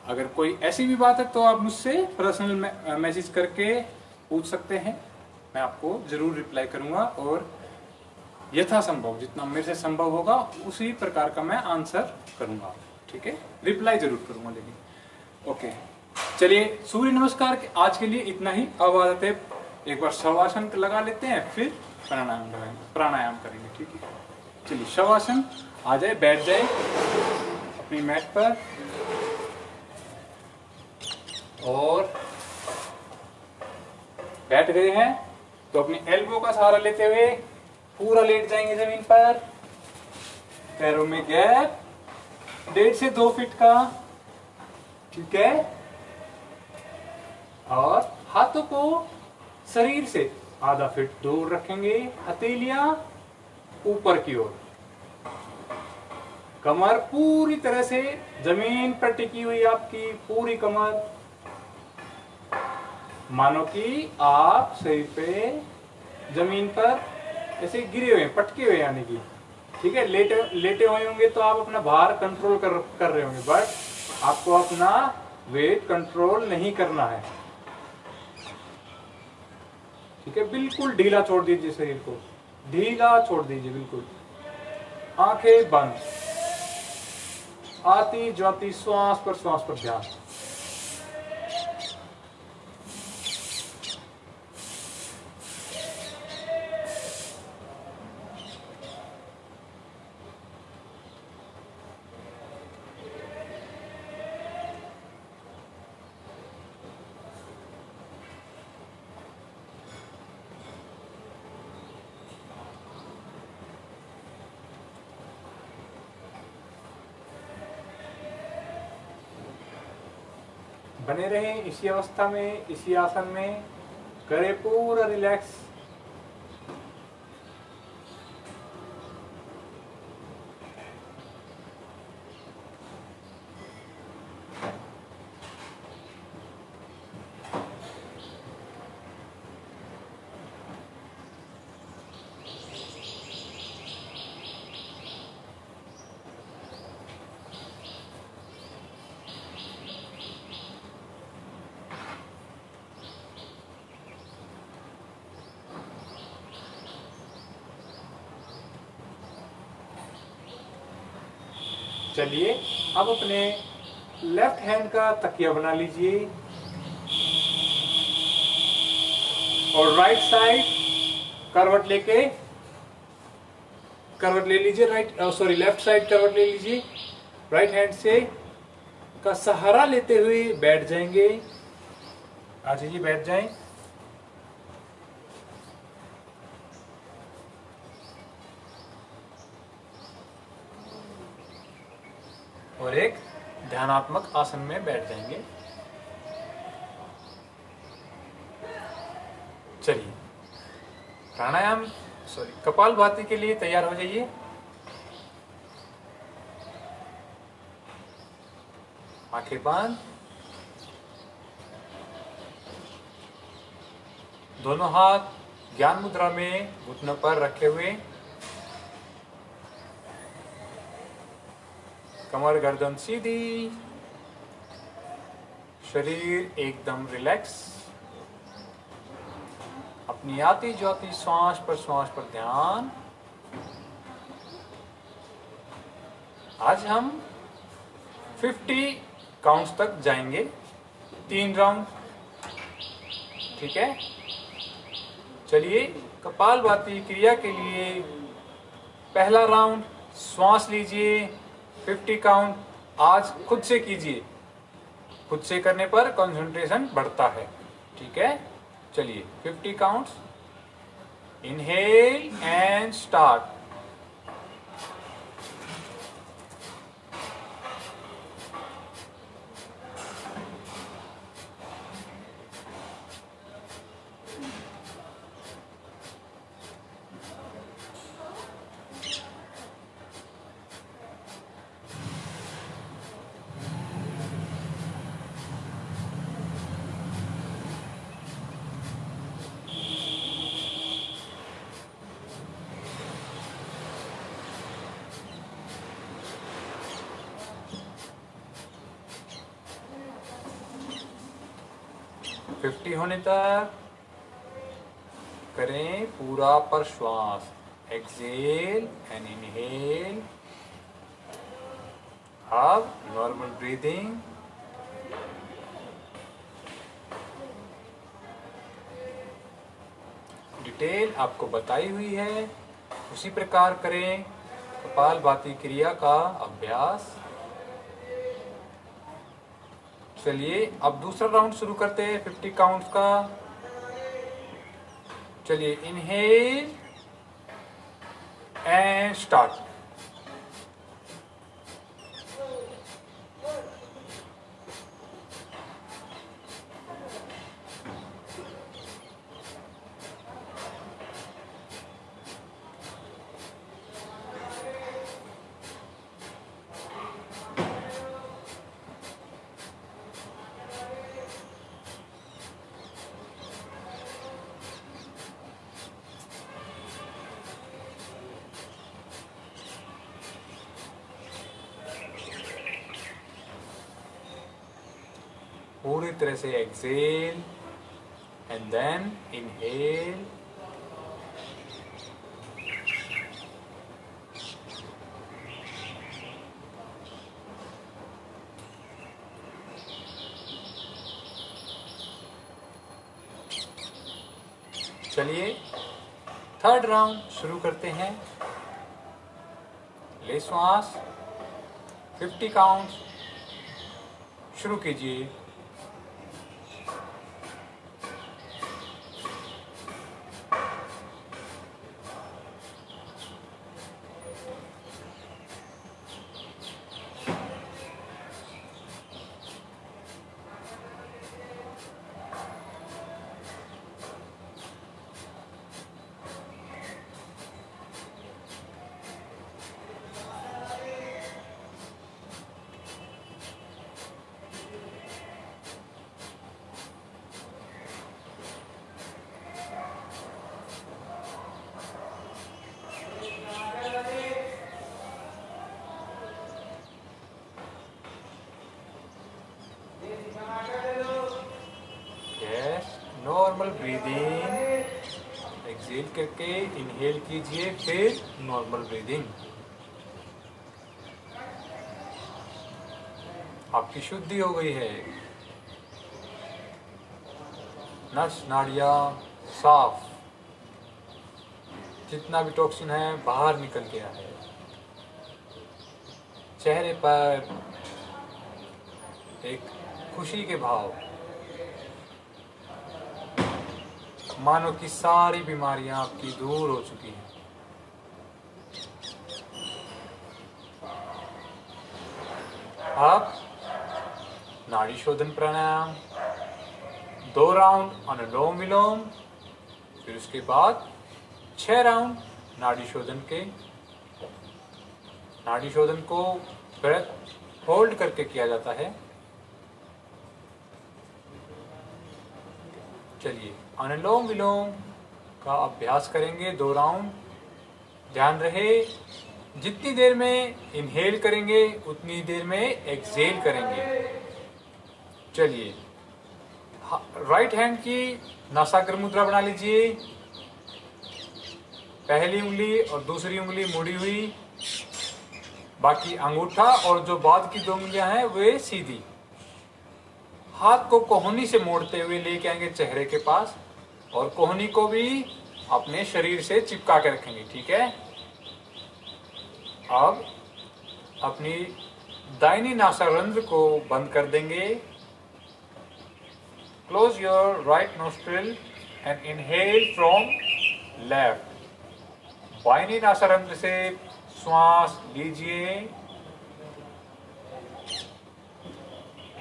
A: अगर कोई ऐसी भी बात है तो आप मुझसे पर्सनल मैसेज करके पूछ सकते हैं, मैं आपको जरूर रिप्लाई करूंगा और यथासंभव जितना मेरे से संभव होगा उसी प्रकार का मैं आंसर करूंगा। ठीक है, रिप्लाई जरूर करूंगा लेकिन। ओके, चलिए सूर्य नमस्कार के आज के लिए इतना ही। अब आ जाते हैं, एक बार शवासन लगा लेते हैं, फिर प्राणायाम करेंगे। ठीक है, चलिए शवासन आ जाए, बैठ जाए अपनी मैट पर और बैठ गए हैं तो अपनी एल्बो का सहारा लेते हुए पूरा लेट जाएंगे जमीन पर। पैरों में गैप 1.5 से 2 फीट का। ठीक है, और हाथों को शरीर से आधा फीट दूर रखेंगे, हथेलियां ऊपर की ओर, कमर पूरी तरह से जमीन पर टिकी हुई, आपकी पूरी कमर मानो कि आप शरीर पे जमीन पर ऐसे गिरे हुए, पटके हुए यानी कि। ठीक है, लेटे हुए होंगे तो आप अपना भार कंट्रोल कर रहे होंगे, बट आपको अपना वेट कंट्रोल नहीं करना है। ठीक है, बिल्कुल ढीला छोड़ दीजिए, शरीर को ढीला छोड़ दीजिए बिल्कुल। आंखें बंद, आती जाती श्वास पर ध्यान। बने रहें इसी अवस्था में, इसी आसन में, करें पूरा रिलैक्स। चलिए अब अपने लेफ्ट हैंड का तकिया बना लीजिए और राइट साइड करवट ले लीजिए, लेफ्ट साइड करवट ले लीजिए। राइट हैंड से का सहारा लेते हुए बैठ जाएंगे। आ जाइए, बैठ जाएं। और एक ध्यानात्मक आसन में बैठ जाएंगे। चलिए कपालभाति के लिए तैयार हो जाइए। आंखें बंद, दोनों हाथ ज्ञान मुद्रा में घुटनों पर रखे हुए, कमर गर्दन सीधी, शरीर एकदम रिलैक्स। अपनी आती जाती श्वास पर ध्यान। आज हम 50 काउंट्स तक जाएंगे, 3 राउंड। ठीक है, चलिए कपालभाति क्रिया के लिए पहला राउंड, श्वास लीजिए, 50 काउंट आज खुद से कीजिए। खुद से करने पर कंसंट्रेशन बढ़ता है। ठीक है, चलिए 50 counts. Inhale and start. Fifty होने तक करें पूरा प्रश्वास। Exhale and inhale. अब नॉर्मल ब्रीदिंग। डिटेल आपको बताई हुई है, उसी प्रकार करें कपालभाति क्रिया का अभ्यास। चलिए अब दूसरा राउंड शुरू करते हैं 50 काउंट्स का। चलिए इनहेल एंड स्टार्ट। पूरी तरह से एक्सेल एंड देन इनहेल। चलिए थर्ड राउंड शुरू करते हैं। ले श्वास, 50 काउंट्स शुरू कीजिए। Normal breathing. एक्सेल करके इनहेल कीजिए, फिर नॉर्मल ब्रीदिंग। आपकी शुद्धि हो गई है, नस नाड़ियाँ साफ, जितना भी टॉक्सिन है बाहर निकल गया है। चेहरे पर एक खुशी के भाव, मानो कि सारी बीमारियां आपकी दूर हो चुकी हैं। अब नाड़ी शोधन प्राणायाम, 2 राउंड अनुलोम विलोम, फिर उसके बाद 6 राउंड नाड़ी शोधन के। नाड़ी शोधन को ब्रेथ होल्ड करके किया जाता है। चलिए अनुलोम विलोम का अभ्यास करेंगे 2 राउंड। ध्यान रहे जितनी देर में इनहेल करेंगे उतनी देर में एक्सेल करेंगे। चलिए राइट हैंड की नासाग्र मुद्रा बना लीजिए। पहली उंगली और दूसरी उंगली मुड़ी हुई, बाकी अंगूठा और जो बाद की 2 उंगलियां हैं वे सीधी। हाथ को कोहनी से मोड़ते हुए लेके आएंगे चेहरे के पास, और कोहनी को भी अपने शरीर से चिपका के रखेंगे। ठीक है। अब अपनी दाहिनी नासारंध्र को बंद कर देंगे। Close your right nostril and inhale from left. बाहिनी नासारंध्र से श्वास लीजिए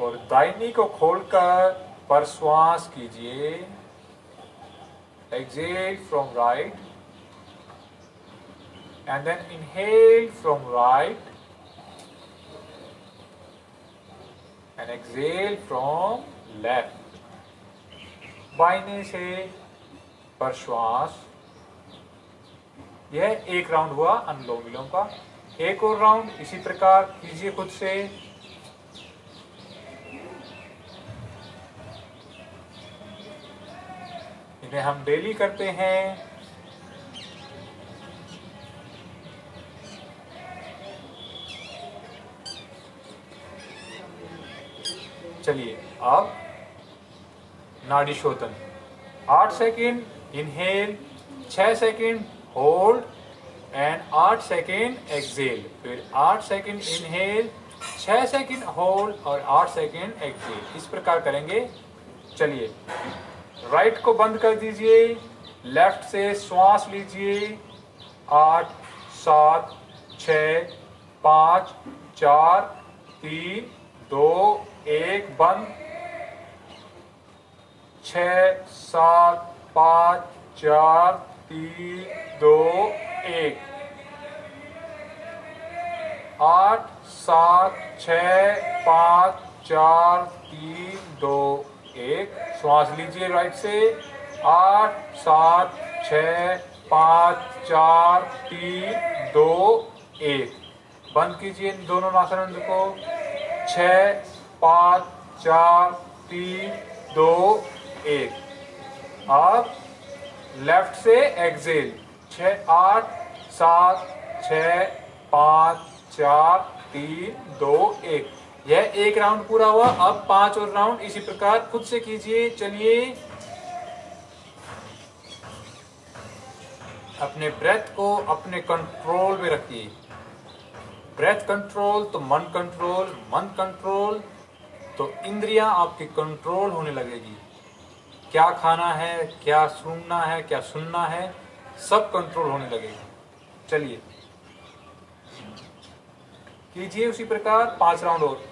A: और दाहिनी को खोलकर प्रश्वास कीजिए। Exhale from right and then inhale from right and exhale from left. बाहिनी से प्रश्वास। यह 1 राउंड हुआ अनुलोम विलोम का। एक और राउंड इसी प्रकार कीजिए खुद से। इन्हें हम डेली करते हैं। चलिए अब नाड़ी शोधन। 8 second inhale, 6 second hold and 8 second exhale. फिर 8 सेकंड इनहेल, 6 सेकंड होल्ड और 8 सेकंड एक्सेल। इस प्रकार करेंगे। चलिए राइट को बंद कर दीजिए, लेफ्ट से श्वास लीजिए। 8 7 6 5 4 3 2 1 बंद। 6 7 5 4 3 2 1। 8 7 6 5 4 3 2 1। श्वास लीजिए राइट से। 8 7 6 5 4 3 2 1। बंद कीजिए इन दोनों नासानंद को। 6 5 4 3 2 1। अब लेफ्ट से एक्सेल। 6 8 7 6 5 4 3 2 1। यह एक राउंड पूरा हुआ। अब 5 और राउंड इसी प्रकार खुद से कीजिए। चलिए अपने ब्रेथ को अपने कंट्रोल में रखिए। ब्रेथ कंट्रोल तो मन कंट्रोल, मन कंट्रोल तो इंद्रियां आपकी कंट्रोल होने लगेगी। क्या खाना है, क्या सूंघना है, क्या सुनना है, सब कंट्रोल होने लगेगा। चलिए कीजिए उसी प्रकार 5 राउंड और।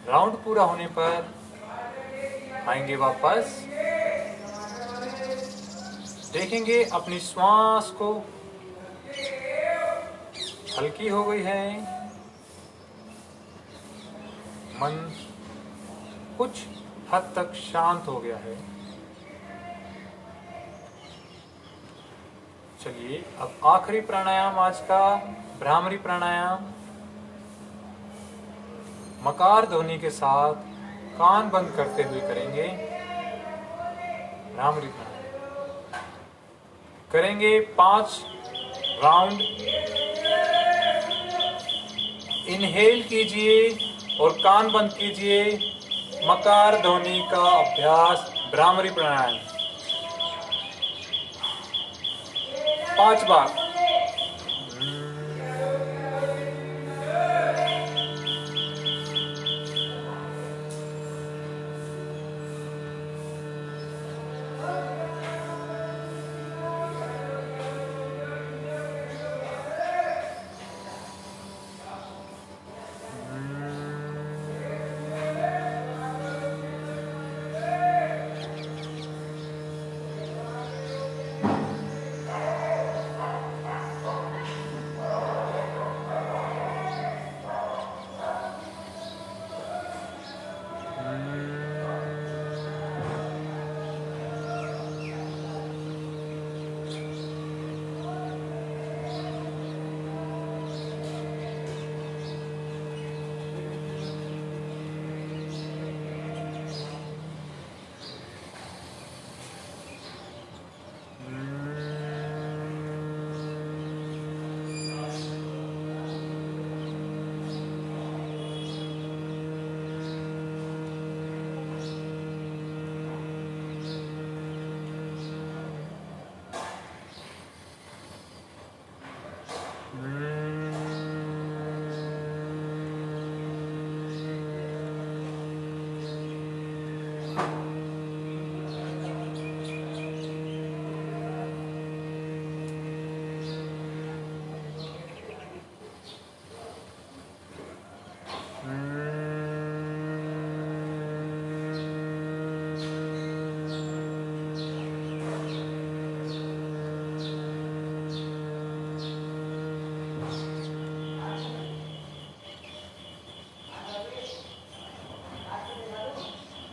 A: राउंड पूरा होने पर आएंगे वापस, देखेंगे अपनी श्वास को हल्की हो गई है, मन कुछ हद तक शांत हो गया है। चलिए अब आखिरी प्राणायाम आज का, भ्रामरी प्राणायाम। मकार ध्वनि के साथ कान बंद करते हुए करेंगे भ्रामरी प्राणायाम। करेंगे 5 राउंड। इनहेल कीजिए और कान बंद कीजिए। मकार ध्वनि का अभ्यास भ्रामरी प्राणायाम 5 बार।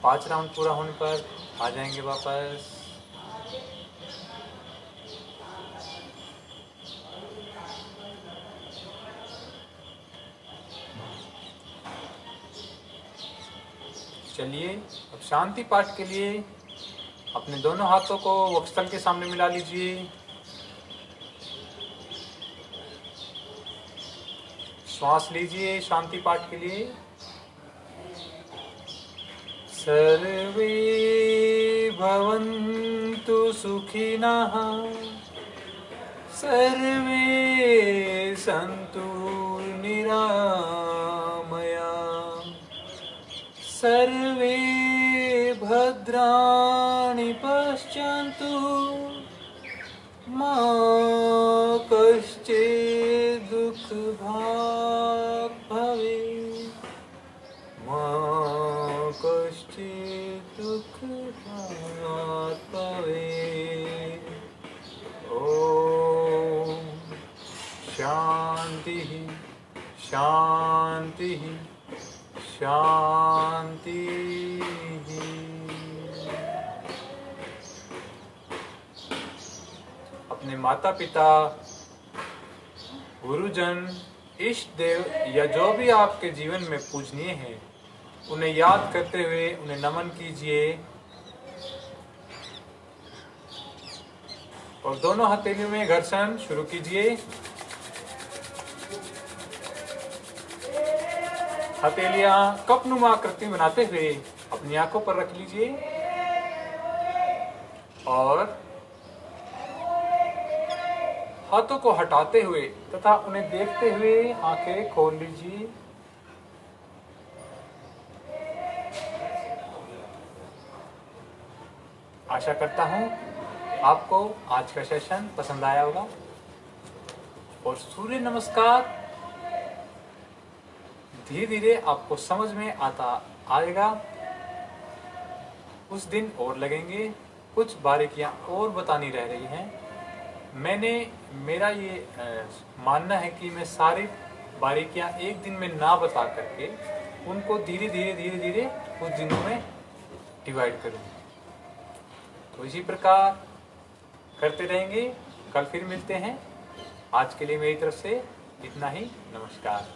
A: पांच राउंड पूरा होने पर आ जाएंगे वापस। चलिए अब शांति पाठ के लिए अपने दोनों हाथों को वक्षस्थल के सामने मिला लीजिए। श्वास लीजिए शांति पाठ के लिए। सर्वे भवन्तु सुखिनः सर्वे सन्तु निरामया सर्वे भद्राणि पश्यन्तु मा कश्चित् दुःखभाग् भवेत् मा कश्चित् दुःखभाग् भवेत्। ॐ शान्तिः शान्तिः शान्तिः। अपने माता पिता, गुरुजन, इष्ट देव या जो भी आपके जीवन में पूजनीय हैं, उन्हें याद करते हुए उन्हें नमन कीजिए और दोनों हथेलियों में घर्षण शुरू कीजिए। हथेलियां कपनुमा आकृति बनाते हुए अपनी आंखों पर रख लीजिए और हाथों को हटाते हुए तथा उन्हें देखते हुए आंखें खोल लीजिए। आशा करता हूं आपको आज का सेशन पसंद आया होगा और सूर्य नमस्कार धीरे धीरे आपको समझ में आता आएगा। कुछ दिन और लगेंगे, कुछ बारीकियां और बतानी रह रही हैं। मेरा ये मानना है कि मैं सारी बारीकियां एक दिन में ना बता करके उनको धीरे धीरे कुछ दिनों में डिवाइड करूँगा। तो इसी प्रकार करते रहेंगे। कल फिर मिलते हैं। आज के लिए मेरी तरफ से इतना ही। नमस्कार।